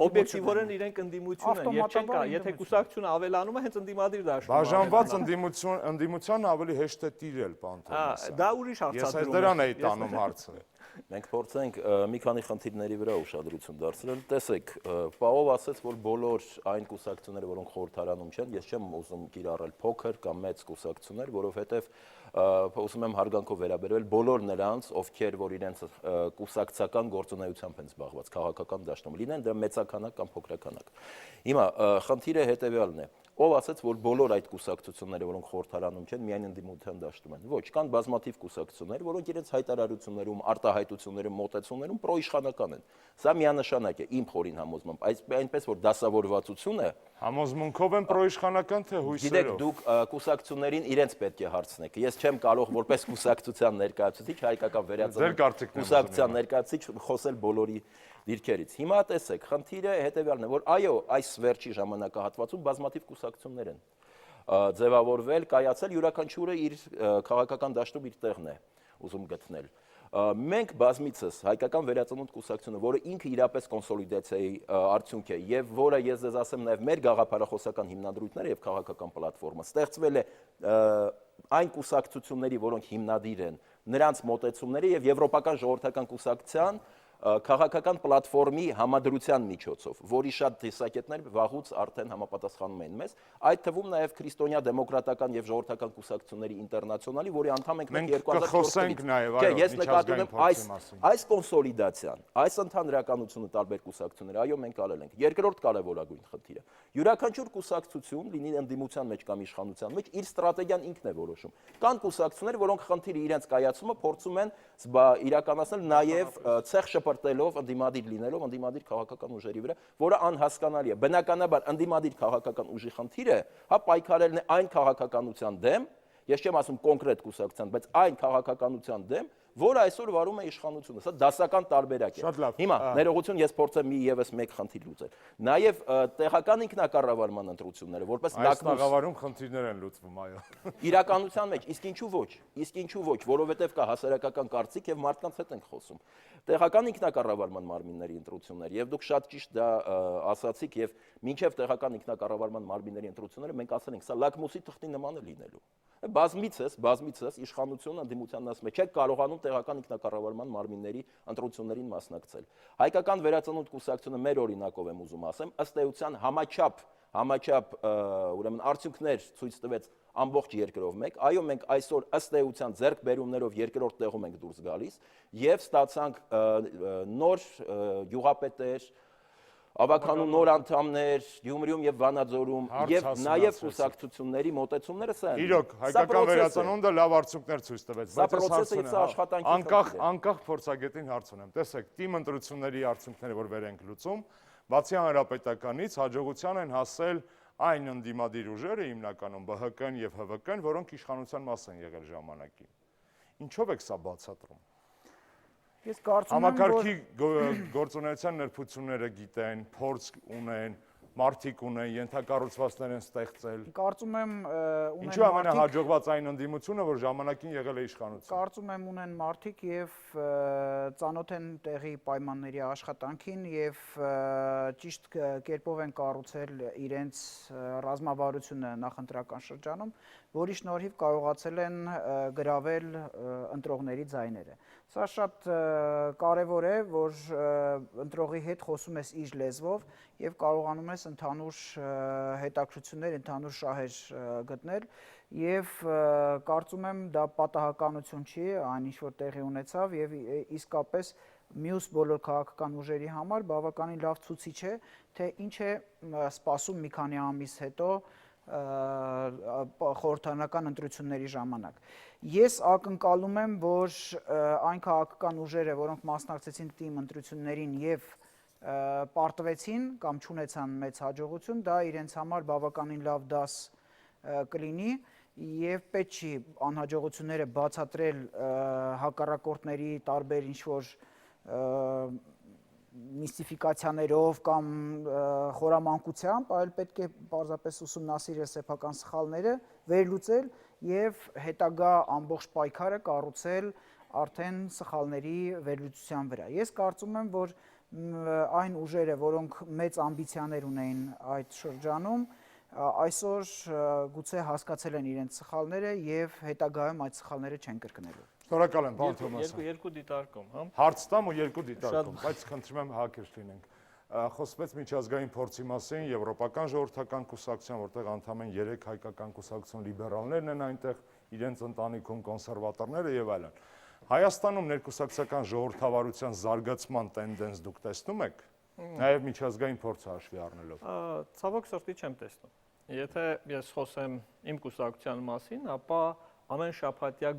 S2: օբյեկտիվորեն իրենք ընդդիմություն են, եւ չեն կա, եթե կուսակցությունը ավելանում է, հենց ընդդիմադիր դաշտում։
S1: Բաժանված ընդդիմության ավելի հեշտ է տիրել, պարոն Թոմասյան։
S2: Դա ուրիշ հարցադրում է։
S1: Ես դրան էի տանում հարցը։
S3: Մենք փորձենք մի քանի խնդիրների վրա ուշադրություն դարձնել։ Տեսեք, Պաով ասաց, որ բոլոր այն կուսակցությունները, որոնք խորհրդարանում չեն, ես չեմ ուզում կիրառել փոքր կամ մեծ կուսակցություններ, որովհետև ուզում եմ հարգանքով վերաբերվել բոլոր նրանց, ովքեր որ իրենց կուսակցական գործունեությամբ են զբաղված քաղաքական դաշտում, լինեն դրա մեծականակ կամ փոքրականակ։ Հիմա խնդիրը հետևյալն է։ ով ասաց, որ բոլոր այդ կուսակցությունները, որոնք խորհրդարանում չեն, միայն ընդդիմության դաշտում են։ Ոչ, կան բազմաթիվ կուսակցություններ, որոնք իրենց հայտարարություններում, արտահայտություններում, մոտեցումներում պրոիշխանական են։ Սա միանշանակ է իմ խորին համոզմամբ, այնպես որ դասավորվածությունը
S1: Համոզմունքով են պրոիշխանական թե
S3: Գիտեք,
S1: հույսերով։
S3: դուք կուսակցություններին իրենց պետք է հարցնեք։ Ես չեմ կարող որպես կուսակցության ներկայացուցիչ, հայկական վերածնունդ կուսակցության ներկայացուցիչ խոսել բոլորի դիրքերից։ Հիմա տեսեք, խնդիրը հետևյալն է, որ այո, այս վերջի ժամանակահատվածում բազմաթիվ կուսակցություններ են ձևավորվել, կայացել, յուրաքանչյուրը իր քաղաքական դաշտում իր տեղն է ուզում գտնել։ Մենք բազմիցս հայկական վերածնունդ կուսակցությունը, որը ինքը իրապես կոնսոլիդացիայի արդյունք է եւ որը ես ձեզ ասեմ նաեւ մեր գաղափարախոսական հիմնադրույթները եւ քաղաքական պլատֆորմը ստեղծվել է այն կուսակցությունների, որոնք հիմնադիր են, նրանց մոտեցումների եւ եվրոպական ժողովրդական կուսակցության քաղաքական պլատֆորմի համադրության միջոցով, որի շատ տեսակետներ վաղուց արդեն համապատասխանում են մեզ, այդ թվում նաև քրիստոնյա դեմոկրատական եւ ժողովրդական կուսակցությունների ինտերնացիոնալի, որի անդամ ենք մենք 2004-ից։ Ես նկատում եմ այս կոնսոլիդացիան, այս ընդհանրականությունը տարբեր կուսակցություններ, այո, մենք արել ենք։ Երկրորդ կարևորագույն խնդիրը։ Յուրաքանչյուր կուսակցություն, լինի ընդդիմության մեջ կամ իշխանության մեջ, իր ստրատեգիան ինքն է որոշում։ Կան կուսակցություններ, որոնք խնդիրը իրենց կայացումը փորձում են իրականացնել նաև ցեղ շպրտելով, ընդդիմադիր լինելով, ընդդիմադիր քաղաքական ուժերի վրա, որը անհասկանալի է։ Բնականաբար ընդդիմադիր քաղաքական ուժի խնդիրը հա պայքարելն է այն քաղաքականության դեմ, ես չեմ ասում կոնկրետ կուսակցության, բայց այն քաղաքականության դեմ, որը այսօր վարում է իշխանությունը, սա դասական տարբերակ է։ Հիմա ներողություն, ես փորձեմ եւս մեկ խնդիր լուծել։ Նաեւ տեղական ինքնակառավարման ընտրությունները, որպես
S1: լակմուս տաղավարում խնդիրներ են լուծվում, այո։
S3: Իրականության մեջ, իսկ ինչու ոչ, որովհետեւ կա հասարակական կարծիք եւ մարդկանց հետ ենք խոսում։ Տեղական ինքնակառավարման մարմինների ընտրություններ, եւ դուք շատ ճիշտ դա ասացիք, եւ մինչեւ տեղական ինքնակառավարման մարմինների ընտրությունները մենք ասել ենք, սա լակմուսի թղթի նման է լինելու։ Բազմիցս իշխանությունը ընդդիմությանն ասում է, չեք կարողանում տեղական ինքնակառավարման մարմինների ընտրություններին մասնակցել։ Հայկական վերածնունդ կուսակցությունը մեր օրինակով եմ ուզում ասեմ, ըստ էության համաչափ ուրեմն արդյունքներ ցույց տվեց ամբողջ երկրով մեկ։ Այո, մենք այսօր ըստ էության ձեռքբերումներով երկրորդ տեղում ենք դուրս գալիս եւ ստացանք նոր գյուղապետեր, ավականու նոր անդամներ Գյումրիում եւ Վանաձորում եւ նաեւ կուսակցությունների մոտեցումները սա են։
S1: Իրոք, հայկական վերածնունդը լավ արդյունքներ ցույց տվեց,
S3: բայց այս հարցը
S1: անկախ փորձագետին հարց ունեմ։ Տեսեք, թիմ ընտրությունների արդյունքները, որ վեր ենք լուծում, բացի հանրապետականից հաջողության են հասել այն ընդդիմադիր ուժերը, հիմնականում ԲՀԿ-ն եւ ՀՎԿ-ն, որոնք իշխանության մաս են եղել ժամանակին։ Ինչով եք սա բացատրում։
S4: Ես կարծում եմ,
S1: Համակարգի գործունեության նրբությունները գիտեն, փորձ ունեն, մարդիկ ունեն, ենթակառուցվածքներ են ստեղծել։
S4: Կարծում եմ ունեն
S1: Ինչու ամենահաջողված այն ընդդիմությունը, որ ժամանակին եղել է իշխանություն։
S4: Կարծում եմ ունեն մարդիկ եւ ծանոթ են տեղի պայմանների աշխատանքին եւ ճիշտ կերպով են կառուցել իրենց ռազմավարությունը նախընտրական շրջանում, որի շնորհիվ կարողացել են գրավել ընտրողների ձայները։ Սա շատ կարևոր է, որ ընտրողի հետ խոսում ես իր լեզվով եւ կարողանում ես ընդհանուր հետաքրքրություններ, ընդհանուր շահեր գտնել եւ կարծում եմ դա պատահականություն չի, այն ինչ որ տեղի ունեցավ եւ իսկապես մյուս բոլոր քաղաքական ուժերի համար բավականին լավ ցուցիչ է, թե ինչ է սպասում մի քանի ամիս հետո խորհրդարանական ընտրությունների ժամանակ։ Ես ակնկալում եմ, որ այն քաղաքական ուժերը, որոնք մասնակցեցին թիմ ընտրություններին եւ պարտվեցին կամ չունեցան մեծ հաջողություն, դա իրենց համար բավականին լավ դաս կլինի եւ պետք չի անհաջողությունները բացատրել հակառակորդների տարբեր ինչ-որ միստիֆիկացիաներով կամ խորամանկությամբ, այլ պետք է պարզապես ուսումնասիրել սեփական սխալները, վերլուծել եւ հետագա ամբողջ պայքարը կառուցել արդեն սխալների վերլուծության վրա։ Ես կարծում եմ, որ այն ուժերը, որոնք մեծ ամբիցիաներ ունեին այդ շրջանում, այսօր գուցե հասկացել են իրենց սխալները եւ հետագայում այդ սխալները չեն կրկնելու։
S1: Շնորհակալ եմ, պարոն Թոմասյան։
S2: Երկու դիտարկում, հա։
S1: Հարց տամ ու երկու դիտարկում, բայց խնդրում եմ հակիրճ լինենք։ Խոսվեց միջազգային փորձի մասին, եվրոպական ժողովրդական կուսակցության, որտեղ անդամ են 3 հայկական կուսակցություն լիբերալներն են այնտեղ, իրենց ընտանիքում կոնսերվատորները եւ այլն։ Հայաստանում ներկուսակցական ժողովրդավարության զարգացման տենդենս դուք տեսնում եք, նաեւ միջազգային փորձը հաշվի առնելով։
S2: Ցավոք սրտի չեմ տեսնում։ Եթե ես խոսեմ իմ կուսակցության մասին, ապա ամեն շաբաթյա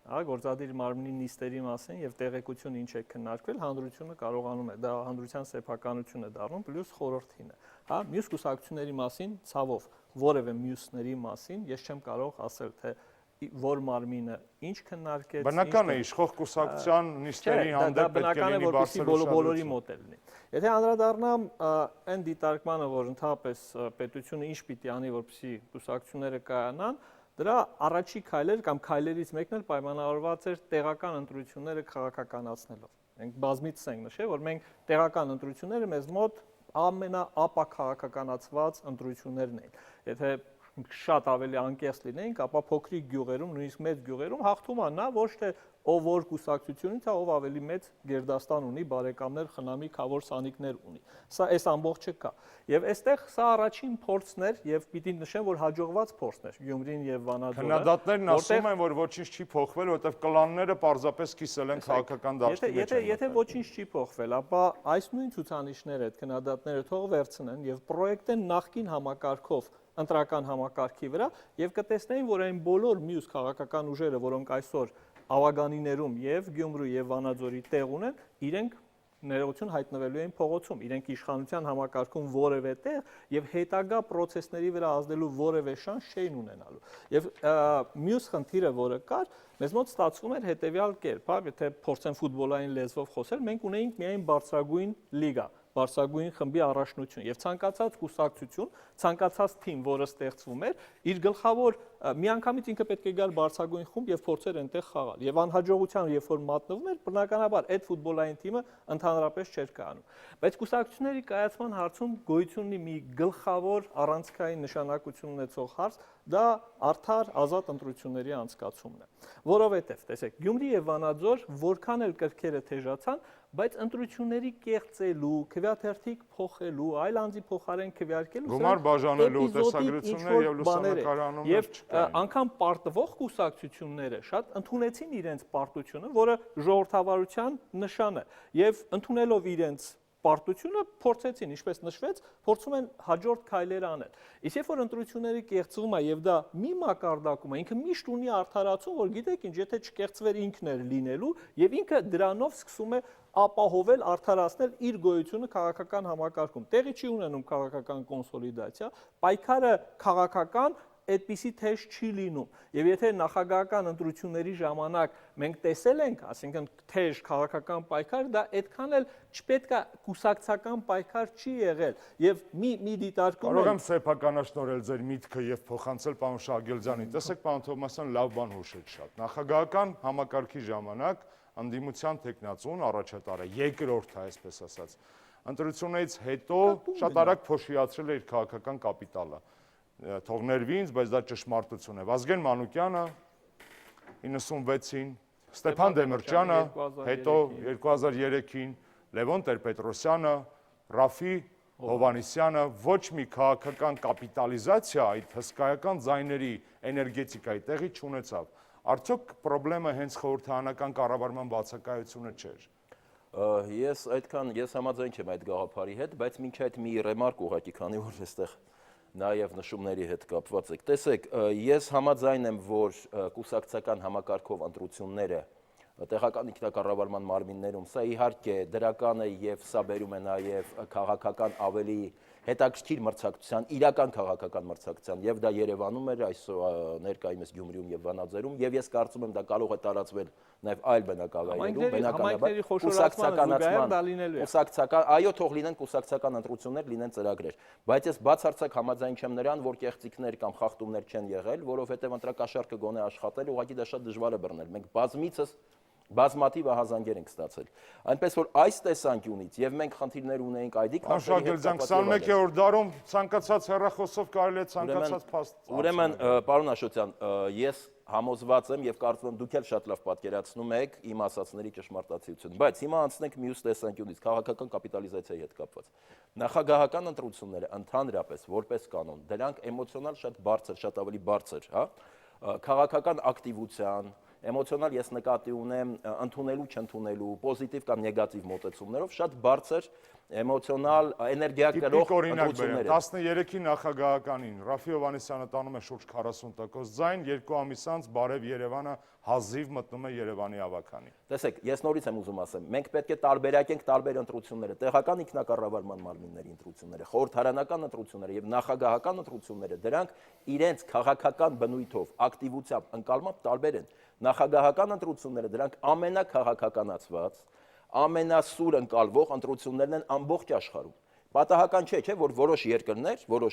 S2: գործադիր մարմնի նիստերի մասին եւ տեղեկություն ինչ է քննարկվել, հանրությունը կարողանում է, դա հանրության սեփականություն է դառնում, պլյուս խորհրդին է։ Հա, մյուս կուսակցությունների մասին, ցավով, որևէ մյուսների մասին ես չեմ կարող ասել, թե որ մարմինը ինչ քննարկեց,
S1: բնական է իշխող կուսակցության նիստերի հանդեպ պետք է լինի բարձր
S2: բոլորի մոտ է լինի։ Եթե անդրադառնամ այն դիտարկմանը, որ ընդհանրապես պետությունը ինչ պիտի անի, որպեսզի կուսակցությունները կայանան, դրա առաջի քայլեր կամ քայլերից մեկն էլ պայմանավորված էր տեղական ընտրությունները քաղաքականացնելով։ Մենք բազմիցս ենք նշել, որ մենք տեղական ընտրությունները մեզ մոտ ամենաապաքաղաքականացված ընտրություններն էին։ Եթե շատ ավելի անկեղծ լինեինք, ապա փոքրիկ գյուղերում, նույնիսկ մեծ գյուղերում հաղթում է նա ոչ թե ով որ կուսակցությունից է, ով ավելի մեծ գերդաստան ունի, բարեկամներ, խնամի, քավոր սանիկներ ունի։ Սա այս ամբողջը կա։ Եվ այստեղ սա առաջին փորձն էր եւ պիտի նշեմ, որ հաջողված փորձն էր Գյումրին եւ Վանաձորը։
S1: Քննադատներն ասում են, որ ոչինչ չի փոխվել, որովհետեւ կլանները պարզապես կիսել են քաղաքական դաշտի մեջ։
S2: Եթե ոչինչ չի փոխվել, ապա այս նույն ցուցանիշները, այդ քննադատները թող վերցնեն եւ պրոյեկտեն նախկին համակարգով ընտրական համակարգի վրա եւ կտեսնեին, որ այն բոլոր մյուս քաղաքական ուժերը, որոնք այսօր Ավագանիներում եւ Գյումրու եւ Վանաձորի տեղ ունեն, իրենք ներողություն հայտնվելու են փողոցում, իրենք իշխանության համակարգում որևէ տեղ եւ հետագա process-ների վրա ազդելու որևէ շանս չէին ունենալու։ Եվ մյուս խնդիրը, որը կար, մեզ մոտ ստացվում էր հետեւյալ կերպ, հա, եթե փորձեն ֆուտբոլային լեզվով խոսել, մենք ունեինք միայն բարձրագույն լիգա, բարձրագույն խմբի առաջնություն եւ ցանկացած կուսակցություն, ցանկացած թիմ, որը ստեղծվում էր, իր գլխավոր միանգամից ինքը պետք է գար բարձրագույն խումբ եւ փորձեր այնտեղ խաղալ։ Եվ անհաջողության, երբ որ մատնվում էր, բնականաբար այդ ֆուտբոլային թիմը ընդհանրապես չէր կայանում։ Բայց կուսակցությունների կայացման հարցում գոյություն ունի մի գլխավոր առանցքային նշանակություն ունեցող հարց, դա արդար ազատ ընտրությունների անցկացումն է։ Որովհետեւ, տեսեք, Գյումրի եւ Վանաձոր որքան էլ կրքերը թեժացան, բայց ընտրությունների կեղծելու, քվեաթերթիկ փոխելու, այլ անձի փոխարեն քվեարկելու
S1: գումար բաժանելու տեսագրություններ եւ լուսանկարանում
S2: եւ անգամ պարտվող կուսակցությունները շատ ընդունեցին իրենց պարտությունը, որը ժողովրդավարության նշան է, եւ ընդունելով իրենց պարտությունը փորձեցին, ինչպես նշվեց, փորձում են հաջորդ քայլեր անել։ Իսկ երբ որ ընտրությունների կեղծվում է եւ դա մի մակարդակում է, ինքը միշտ ունի արդարացում, որ գիտեք ինչ, եթե չկեղծվեր ինքն էր լինելու եւ ինքը դրանով սկսում է ապահովել, արդարացնել իր գոյությունը քաղաքական համակարգում։ Տեղի չի ունենում քաղաքական կոնսոլիդացիա, պայքարը քաղաքական այդպիսի թեժ չի լինում։ Եվ եթե նախագահական ընտրությունների ժամանակ մենք տեսել ենք, ասինքն թեժ քաղաքական պայքար, դա այդքան էլ չպետք է կուսակցական պայքար չի եղել։ Եվ մի դիտարկում
S1: կարող եմ սեփականաշնորհել ձեր միտքը եւ փոխանցել պարոն Շագելձյանին։ Տեսեք, պարոն Թովմասյան լավ բան հուշեց շատ։ Նախագահական համակարգի ժամանակ անդիմության տեխնացուն առաջատարը երկրորդը, այսպես ասած, ընտրություններից հետո շատ արագ փոշիացրել է իր քաղաքական կապիտալը։ Թողներվի ինձ, բայց դա ճշմարտություն է։ Վազգեն Մանուկյանը 96-ին, Ստեփան Դեմիրճյանը, հետո 2003-ին, Լևոն Տեր-Պետրոսյանը, Ռաֆի Հովհաննիսյանը ոչ մի քաղաքական կապիտալիզացիա այդ հսկայական ձայների էներգետիկայի տեղի չունեցավ։ Արդյոք խնդրեմը հենց խորհրդարանական կառավարման բացակայությունը չէր։
S3: Ես համաձայն չեմ այդ գաղափարի հետ, բայց մինչ այդ մի ռեմարկ ուղղակի, քանի որ այստեղ նաև նշումների հետ կապված եք։ Տեսեք, ես համաձայն եմ, որ կուսակցական համակարգով ընտրությունները տեղական ինքնակառավարման մարմիններում, սա իհարկե դրական է եւ սա բերում է նաև քաղաքական ավելի հետաքրքիր մրցակցության, իրական քաղաքական մրցակցության, եւ դա Երևանում էր, այս ներկայումս Գյումրիում եւ Վանաձորում, եւ ես կարծում եմ դա կարող է տարածվել նաև այլ բնակավայրերում, բնականաբար կուսակցական, այո, թող լինեն կուսակցական ընտրություններ, լինեն ծրագրեր, բայց ես բացարձակ համաձայն չեմ նրան, որ կեղծիքներ կամ խախտումներ չեն եղել, որովհետեւ ընտրակաշառքը գոնե աշխատել, ուղղակի դա շատ դժվար է բռնել։ Մենք բազմիցս բազմաթիվ ահազանգեր ենք ստացել։ Այնպես որ այս տեսանկյունից եւ մենք խնդիրներ ունեինք ID քարտերի հետ կապված։
S1: 21-րդ դարում ցանկացած հեռախոսով կարելի է ցանկացած փաստ։
S3: Ուրեմն, պարոն Աշոտյան, ես համոզված եմ եւ կարծում եմ դուք էլ շատ լավ պատկերացնում եք իմ ասածների ճշմարտացիությունը, բայց հիմա անցնենք մյուս տեսանկյունից, քաղաքական կապիտալիզացիայի հետ կապված։ Նախագահական ընտրությունները ընդհանրապես որպես կանոն, դրանք էմոցիոնալ շատ բարձր, շատ ավելի բարձր, հա, քաղաքական ակտիվության էմոցիոնալ ես նկատի ունեմ ընդունելու, չընդունելու, պոզիտիվ կամ նեգատիվ մոտեցումներով շատ բարձր էմոցիոնալ էներգիա կրող ընտրություններ։
S1: 13-ի նախագահականին Ռաֆի Հովհաննիսյանը տանում է շուրջ 40% ձայն, 2 ամիս անց Բարև Երևանը հազիվ մտնում է Երևանի ավականին։
S3: Տեսեք, ես նորից եմ ուզում ասեմ, մենք պետք է տարբերակենք տարբեր ընտրությունները, տեղական ինքնակառավարման մարմինների ընտրությունները, խորհրդարանական ընտրությունները եւ նախագահական ընտրությունները, դրանք իրենց քաղաքական բնույթով, ակտիվությամբ, ընկալմամբ տարբեր են։ Նախագահական ընտրությունները դրանք ամենակաղաքականացված, ամենասուր ընկալվող ընտրություններն են ամբողջ աշխարհում։ Պատահական չէ, որ որոշ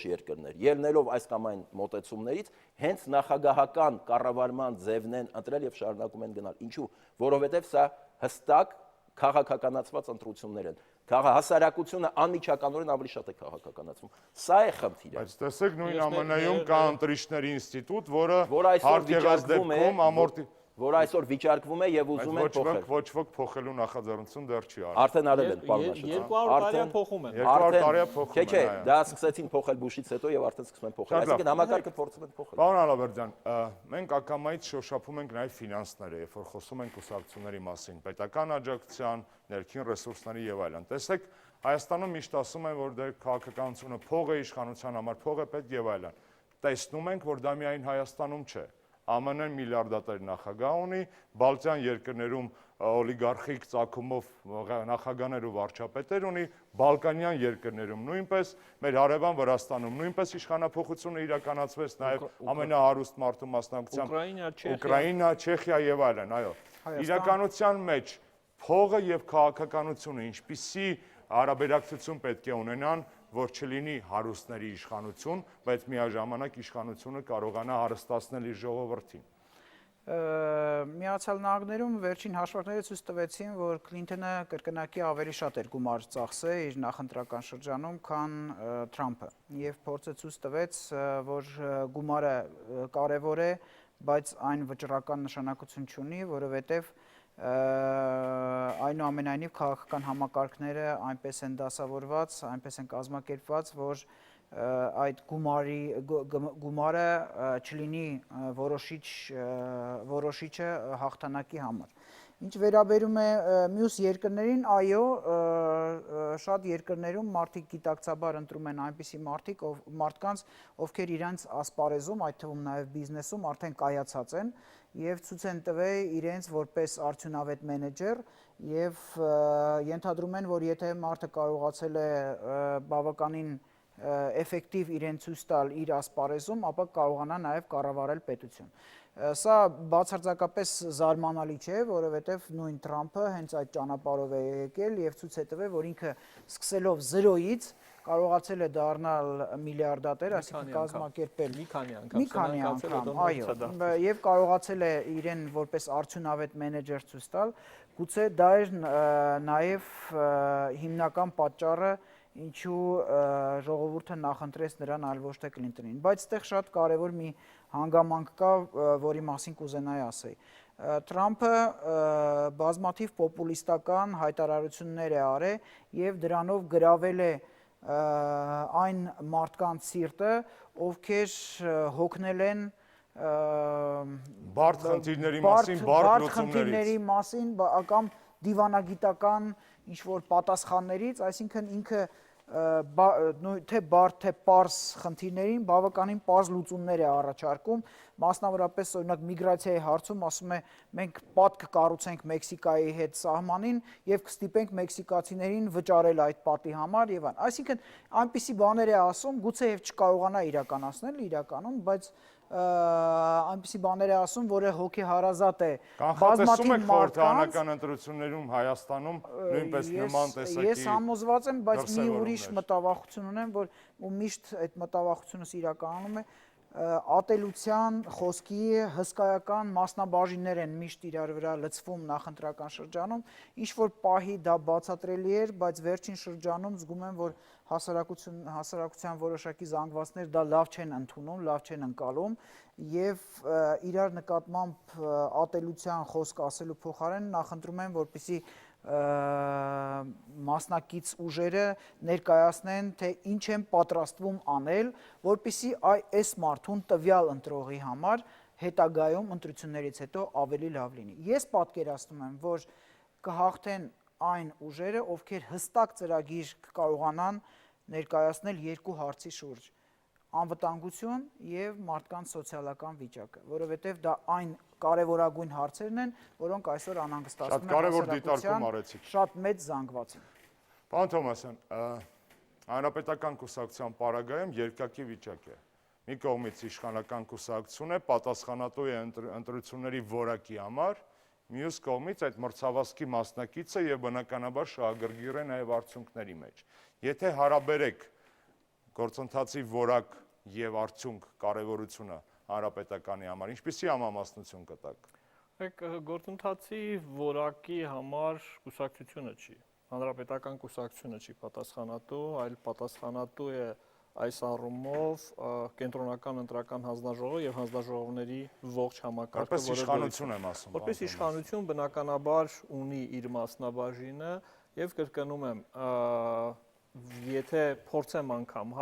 S3: երկրներ ելնելով այս կամ այն մոտեցումներից հենց նախագահական կառավարման ձևն են ընտրել եւ շարունակում են գնալ։ Ինչու՞, որովհետեւ սա հստակ քաղաքականացված ընտրություններ են։ Հասարակությունը անմիջականորեն ավելի շատ է քաղաքականացվում։ Սա է խնդիրը։
S1: Բայց տեսեք, նույն ԱՄՆ-ում կա ընտրիչների ինստիտուտ, որը
S3: որ այսօր
S1: եղած դեպքում ամորտի
S3: որ այսօր վիճարկվում է եւ ուզում են փոխել։
S1: Ոչ ոք փոխելու նախաձեռնություն դեռ չի արել։
S3: Արդեն արել են, պարոն Աշոտյան։
S2: 200 տարի փոխում են։
S1: 200 տարի փոխում են։
S3: Չէ, դա սկսեցին փոխել Բուշից հետո եւ արդեն սկսում են փոխել։ Այսինքն համակարգը փորձում են փոխել։
S1: Պարոն Ալավերդյան, մենք ակամայից շոշափում ենք նաեւ ֆինանսները, երբ որ խոսում ենք կուսակցությունների մասին, պետական աջակցության, ներքին ռեսուրսների եւ այլն։ Տեսեք, Հայաստանում միշտ ասում են, որ դեր քաղաքականությունը փող է, իշխանության համար փող է պետք եւ այլն։ Տեսնում ենք, որ դա միայն Հայաստանում չէ։ ԱՄՆ-ն միլիարդատեր նախագահ ունի, Բալտյան երկրներում օլիգարխիկ ծագումով նախագահներ ու վարչապետեր ունի, Բալկանյան երկրներում նույնպես, մեր հարևան Վրաստանում նույնպես իշխանափոխությունը իրականացվեց նաև ամենահարուստ մարդու մասնակցությամբ Ուկրաինա, Չեխիա եւ այլն, այո։ Իրականության մեջ փողը եւ քաղաքականությունը ինչպիսի հարաբերակցություն պետք է ունենան, որ չլինի հարուստների իշխանություն, բայց միաժամանակ իշխանությունը կարողանա հարստացնել իր ժողովրդին։
S4: Միացյալ Նահանգներում վերջին հաշվարկները ցույց տվեցին, որ Քլինթոնը կրկնակի ավելի շատ էր գումար ծախսել իր նախընտրական շրջանում, քան Թրամփը, եւ փորձը ցույց տվեց, որ գումարը կարեւոր է, բայց այն վճռական նշանակություն չունի, որովհետեւ այնուամենայնիվ քաղաքական համակարգները այնպես են դասավորված, այնպես են կազմակերպված, որ այդ գումարը չլինի որոշիչը հաղթանակի համար։ Ինչ վերաբերում է մյուս երկրներին, այո, շատ երկրներում մարդիկ գիտակցաբար ընտրում են այնպիսի մարդկանց, ովքեր իրենց ասպարեզում, այդ թվում նաև բիզնեսում արդեն կայացած են եւ ցույց են տվել իրենց որպես արդյունավետ մենեջեր եւ ենթադրում են, որ եթե մարդը կարողացել է բավականին էֆեկտիվ իրեն ցույց տալ իր ասպարեզում, ապա կարողանա նաև կառավարել պետություն։ Սա բացարձակապես զարմանալի չէ, որովհետև նույն Թրամփը հենց այդ ճանապարհով է եկել եւ ցույց է տվել, որ ինքը սկսելով 0-ից կարողացել է դառնալ միլիարդատեր, այսինքն կազմակերպել մի քանի անգամ, այո, եւ կարողացել է իրեն որպես արդյունավետ մենեջեր ցույց տալ, գուցե դա էր նաեւ հիմնական պատճառը, ինչու ժողովուրդը նախընտրեց նրան, այլ ոչ թե Կլինտոնին, բայց այդտեղ շատ կարևոր մի հանգամանք կա, որի մասին կուզենայի ասել։ Թրամփը բազմաթիվ պոպուլիստական հայտարարություններ է արել եւ դրանով գրավել է այն մարդկանց սիրտը, ովքեր հոգնել են
S1: բարդ խնդիրների մասին, բարդ
S4: խնդիրների մասին կամ դիվանագիտական ինչ-որ պատասխաններից, այսինքն ինքը թե բարդ թե պարզ խնդիրներին բավականին պարզ լուծումներ է առաջարկում, մասնավորապես օրինակ միգրացիայի հարցում ասում է մենք պատկ կառուցենք Մեքսիկայի հետ սահմանին եւ կստիպենք մեքսիկացիներին վճարել այդ պատի համար եւ այլն։ Այսինքն այնպիսի բաներ է ասում, գուցե եւ չկարողանա իրականացնել իրականում, բայց այնպիսի բաներ է ասում, որը հոգեհարազատ է
S1: բազմաթիվ խորհրդարանական ընտրություններում Հայաստանում նույնպես նման տեսակի։
S4: Ես համոզված եմ, բայց մի ուրիշ մտավախություն ունեմ, որ ու միշտ այդ մտավախությունս իրականում է ատելության, խոսքի հսկայական մասնաբաժիններ են միշտ իրար վրա լցվում նախընտրական շրջանում, ինչ որ պահի դա բացատրելի էր, բայց վերջին շրջանում զգում եմ, որ հասարակության որոշակի զանգվածներ դա լավ չեն ընդունում, լավ չեն ընկալում եւ իրար նկատմամբ ատելության խոսք ասելու փոխարեն նախընտրում են, որպեսզի մասնակից ուժերը ներկայացնեն, թե ինչ են պատրաստվում անել, որպեսզի այս մարդուն տվյալ ընտրողի համար հետագայում ընտրություններից հետո ավելի լավ լինի։ Ես պատկերացնում եմ, որ կհաղթեն այն ուժերը, ովքեր հստակ ծրագիր կկարողանան ներկայացնել երկու հարցի շուրջ՝ անվտանգություն եւ մարդկանց սոցիալական վիճակը, որովհետեւ դա այն կարևորագույն հարցերն են, որոնք այսօր անհանգստացնում են հասարակության շատ մեծ զանգված են։
S1: Պարոն Թոմասյան, Հանրապետական կուսակցության պարագայում երկակի վիճակ է։ Մի կողմից իշխանական կուսակցություն է, պատասխանատու է ընտրությունների որակի համար, մյուս կողմից այդ մրցավազքի մասնակիցը եւ բնականաբար շահագրգիռ է նաեւ արդյունքների մեջ։ Եթե հարաբերեք գործընթացի որակ եւ արդյունք կարեւորությունը հանրապետականի համար, ինչպիսի համամասնություն կտաք։
S2: Գործընթացի որակի համար կուսակցությունը չի, հանրապետական կուսակցությունը չի պատասխանատու, այլ պատասխանատու է այս առումով կենտրոնական ընտրական հանձնաժողովը եւ հանձնաժողովների ողջ համակարգը,
S1: որպես իշխանություն եմ ասում։
S2: Որպես իշխանություն բնականաբար ունի իր մասնաբաժինը եւ կրկնում եմ, եթե փորձեմ անգամ,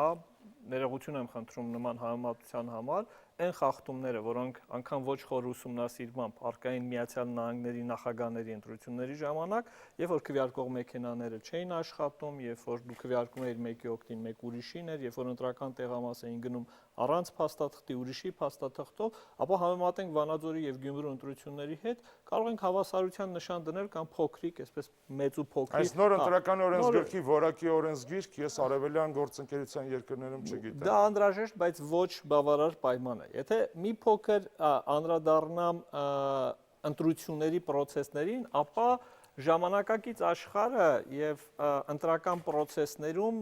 S2: ներողություն եմ խնդրում նման համեմատության համար, այն խախտումները, որոնք անգամ ոչ խոր ուսումնասիրմամբ արկային Միացյալ Նահանգների նախագահների ընտրությունների ժամանակ, երբ որ քվեարկող մեքենաները չէին աշխատում, երբ որ դու քվեարկում էիր մեկի օգտին, մեկ ուրիշին էր, երբ որ ընտրական տեղամաս էին գնում առանց փաստաթղթի, ուրիշի փաստաթղթով, ապա համեմատենք Վանաձորի եւ Գյումրու ընտրությունների հետ, կարող ենք հավասարության նշան դնել կամ փոքրիկ, այսպես մեծ ու փոքրիկ։
S1: Այս նոր ընտրական օրենսգրքի որակի օրենսգիրք ես արևելյան գործընկերության երկրներում չգիտեմ։
S2: Դա անհրաժեշտ, բայց ոչ բավարար պայման է։ Եթե մի փոքր անդրադառնամ ընտրությունների process-ներին, ապա ժամանակակից աշխարհը եւ ընտրական process-ներում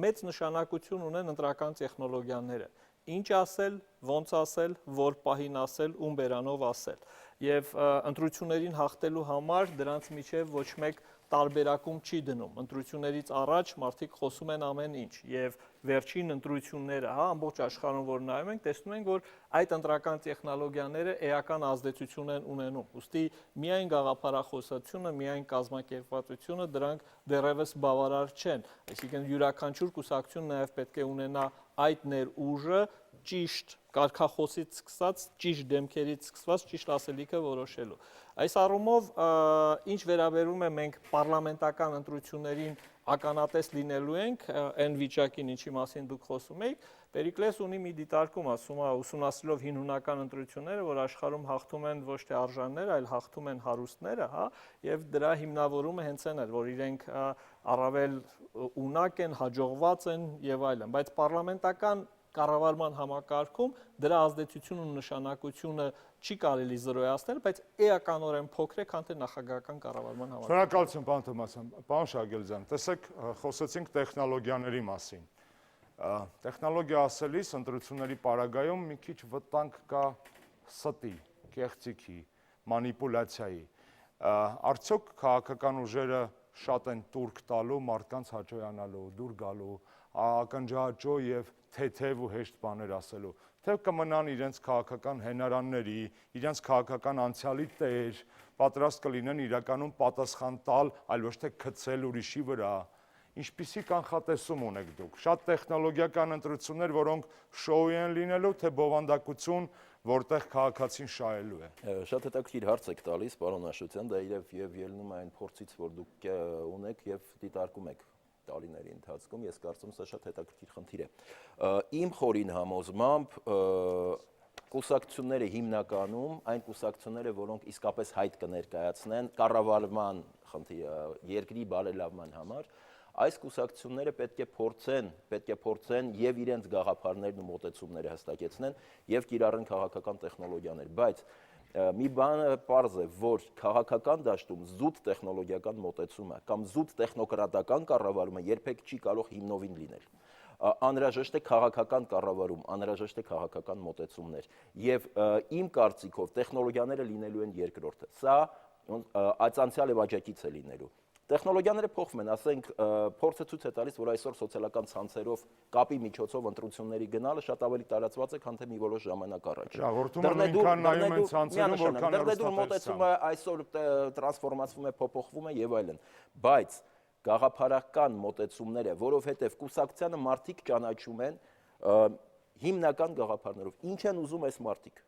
S2: մեծ նշանակություն ունեն ընտրական տեխնոլոգիաները։ Ինչ ասել, ոնց ասել, որ պահին ասել, ում բերանով ասել։ Եվ ընտրություններին հաղթելու համար դրանց միջև ոչ մեկ տարբերակում չի դնում։ Ընտրություններից առաջ մարդիկ խոսում են ամեն ինչ եւ վերջին ընտրությունները, ամբողջ աշխարհում որ նայում ենք, տեսնում ենք, որ այդ ընտրական տեխնոլոգիաները էական ազդեցություն են ունենում։ Ուստի միայն գաղափարախոսությունը, միայն կազմակերպվածությունը դրանք դեռևս բավարար չեն։ Այսինքն յուրաքանչյուր կուսակցություն նաեւ պետք է ունենա այդ ներուժը ճիշտ կարգախոսից սկսած, ճիշտ դեմքերից սկսած, ճիշտ ասելիքը որոշելու։ Այս առումով, ինչ վերաբերում է մենք պարլամենտական ընտրություններին ականատես լինելու ենք, այն վիճակին, ինչի մասին դուք խոսում եք, Պերիկլես ունի մի դիտարկում, ասում է, ուսումնասիրելով հին հունական ընտրությունները, որ աշխարհում հաղթում են ոչ թե արժանները, այլ հաղթում են հարուստները, եւ դրա հիմնավորումը հենց այն էր, որ իրենք առավել ունակ են, հաջողված են եւ այլն, բայց պարլամենտական կառավարման համակարգում դրա ազդեցությունն ու նշանակությունը չի կարելի զրոյացնել, բայց էականորեն փոքր է, քան թե նախագահական կառավարման համակարգում։
S1: Շնորհակալություն, պարոն Թոմասյան։ Պարոն Շագելյան, տեսեք, խոսեցինք տեխնոլոգիաների մասին։ Տեխնոլոգիա ասելիս ընտրությունների պարագայում մի քիչ վտանգ կա ստի, կեղծիքի, մանիպուլյացիայի։ Արդյոք քաղաքական ուժերը շատ են տուրք տալու մարդկանց հաջողանալու, դուր գալու, ականջահաճո եւ թեթև ու հեշտ բաներ ասելու, թե կմնան իրենց քաղաքական հենարանների, իրենց քաղաքական անցյալի տեր, պատրաստ կլինեն իրականում պատասխան տալ, այլ ոչ թե գցել ուրիշի վրա։ Ինչպիսի կանխատեսում ունեք դուք։ Շատ տեխնոլոգիական ընտրություններ, որոնք շոու են լինելու, թե բովանդակություն, որտեղ քաղաքացին շահելու է։
S3: Շատ հետաքրքիր հարց եք տալիս, պարոն Աշոտյան, դա եւ ելնում է այն փորձից, որ դուք ունեք եւ դիտարկում եք տարիների ընթացքում, ես կարծում եմ, սա շատ հետաքրքիր խնդիր է։ Իմ խորին համոզմամբ կուսակցությունները հիմնականում այն կուսակցությունները, որոնք իսկապես հայտ կներկայացնեն կառավարման խնդիրը, երկրի բարելավման համար, այս կուսակցությունները պետք է փորձեն եւ իրենց գաղափարներն ու մոտեցումները հստակեցնեն եւ կիրառեն քաղաքական տեխնոլոգիաներ, բայց մի բանը պարզ է, որ քաղաքական դաշտում զուտ տեխնոլոգիական մոտեցումը կամ զուտ տեխնոկրատական կառավարումը երբեք չի կարող հիմնովին լինել։ Անհրաժեշտ է քաղաքական կառավարում, անհրաժեշտ է քաղաքական մոտեցումներ եւ իմ կարծիքով տեխնոլոգիաները լինելու են երկրորդը։ Սա անցյալ եւ աջակից է լինելու։ Տեխնոլոգիաները փոխվում են, ասենք փորձը ցույց է տալիս, որ այսօր սոցիալական ցանցերով կապի միջոցով ընտրությունների գնալը շատ ավելի տարածված է, քան թե մի որոշ ժամանակ առաջ։
S1: Հաղորդումը նույնքան նայում են ցանցերում, որքան
S3: մոտեցումը այսօր տրանսֆորմացվում է, փոփոխվում է եւ այլն։ Բայց գաղափարական մոտեցումները, որովհետեւ կուսակցությանը մարդիկ ճանաչում են հիմնական գաղափարներով։ Ինչ են ուզում այս մարդիկ։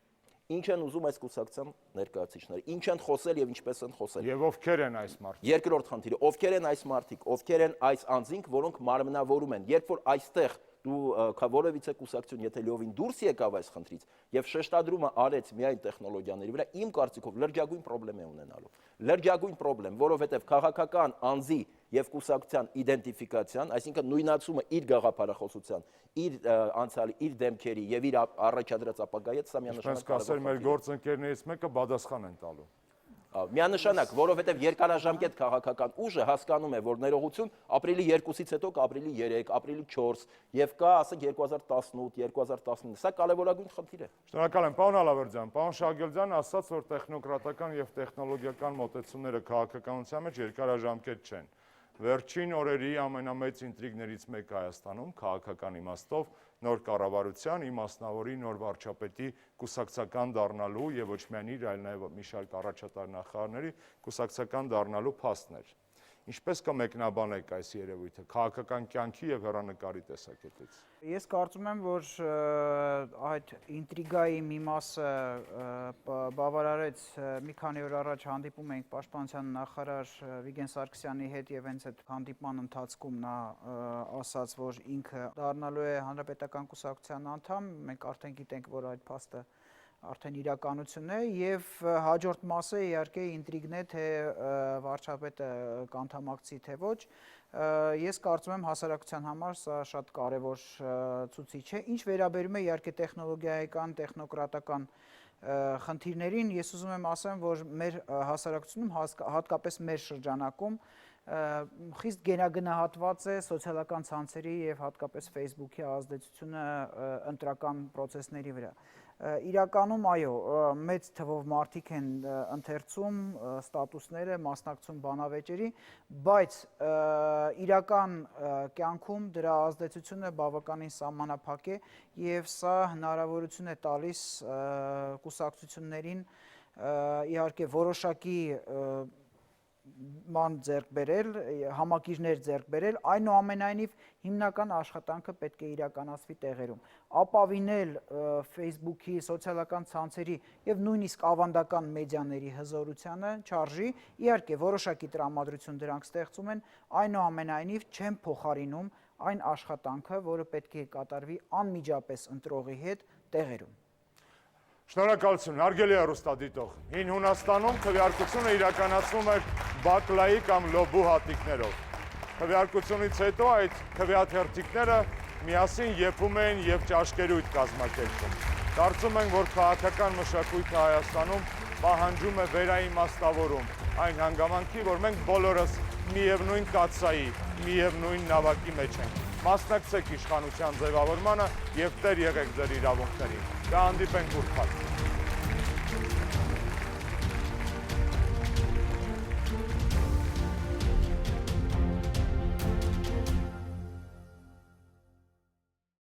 S3: Ինչ են ուզում այս կուսակցության ներկայացուցիչները, ինչ են խոսել եւ ինչպես են խոսել։
S1: Եվ ովքեր են այս մարդիկ։
S3: Երկրորդ խնդիրը, ովքեր են այս մարդիկ, ովքեր են այս անձինք, որոնք մարմնավորում են։ Երբ որ այստեղ դու որևիցե կուսակցություն, եթե լիովին դուրս եկավ այս խնդրից եւ շեշտադրումը արեց միայն տեխնոլոգիաների վրա, իմ կարծիքով լրջագույն խնդրեմ է ունենալու։ Լրջագույն խնդրեմ, որովհետեւ քաղաքական անձի եւ կուսակցության իդենտիֆիկացիան, այսինքն նույնացումը իր գաղափարախոսության, իր անցյալի, իր դեմքերի եւ իր առաջադրած ապագայի հետ, սա միանշանակ
S1: կարևոր է։ Մեր գործընկերներից մեկը պատասխան են տալու։
S3: Միանշանակ, որովհետև երկարաժամկետ քաղաքական ուժը հասկանում է, որ ներողություն ապրիլի 2-ից հետո կա ապրիլի 3, ապրիլի 4 եւ կա, ասենք 2018, 2019, սա կարևորագույն խնդիր է։
S1: Շնորհակալ եմ, պարոն Ալավերդյան, պարոն Շագելյան ասաց, որ տեխնոկրատական եւ տեխնոլոգիական մոտեցումները քաղաքականության մեջ երկարաժամկետ չեն։ Վերջին օրերի ամենամեծ ինտրիգներից մեկը Հայաստանում քաղաքական իմաստով նոր կառավարության, իմաստնավորի նոր վարչապետի կուսակցական դառնալու եւ ոչ միայն իր, այլ նաեւ մի շարք առաջատար նախարարների կուսակցական դառնալու փաստն էր։ Ինչպես կմեկնաբանեք այս երևույթը քաղաքական կյանքի եւ հեռանկարի տեսակետից։
S4: Ես կարծում եմ, որ այդ ինտրիգայի մի մասը բավարարեց մի քանի օր առաջ հանդիպում էինք պաշտպանության նախարար Վիգեն Սարգսյանի հետ եւ հենց այդ հանդիպման ընթացքում նա ասաց, որ ինքը դառնալու է հանրապետական կուսակցության անդամ, մենք արդեն գիտենք, որ այդ փաստը արդեն իրականություն է եւ հաջորդ մասը իհարկե ինտրիգն է, թե վարչապետը կանդամակցի թե ոչ։ Ես կարծում եմ հասարակության համար սա շատ կարևոր ցուցիչ է։ Ինչ վերաբերում է իհարկե տեխնոլոգիական, տեխնոկրատական խնդիրներին, ես ուզում եմ ասեմ, որ մեր հասարակությունում, հատկապես մեր շրջանակում խիստ գերագնահատված է սոցիալական ցանցերի եւ հատկապես Facebook-ի ազդեցությունը ընտրական process-ների վրա։ Իրականում այո, մեծ թվով մարդիկ են ընթերցում ստատուսները, մասնակցում բանավեճերի, բայց իրական կյանքում դրա ազդեցությունը բավականին սահմանափակ է եւ սա հնարավորություն է տալիս կուսակցություններին իհարկե որոշակի ման ձեռք բերել, համակիրներ ձեռք բերել, այնուամենայնիվ հիմնական աշխատանքը պետք է իրականացվի տեղերում։ Ապավինել Facebook-ի, սոցիալական ցանցերի եւ նույնիսկ ավանդական մեդիաների հզորությանը չարժի, իհարկե որոշակի տրամադրություն դրանք ստեղծում են, այնուամենայնիվ չեն փոխարինում այն աշխատանքը, որը պետք է կատարվի անմիջապես ընտրողի հետ տեղերում։
S1: Շնորհակալություն, հարգելի հեռուստադիտող։ Հին Հունաստանում քվեարկությունը իրականացվում էր բակլայի կամ լոբու հատիկներով։ Քվեարկությունից հետո այդ քվեաթերթիկները միասին եփում էին եւ ճաշկերույթ կազմակերպում։ Կարծում ենք, որ քաղաքական մշակույթը Հայաստանում պահանջում է վերաիմաստավորում այն հանգամանքի, որ մենք բոլորս միևնույն կաթսայի, միևնույն նավակի մեջ ենք։ Մասնակցեք իշխանության ձևավորմանը եւ տեր եղեք ձեր իրավունքներին։ Կհանդիպենք ուրբաթ։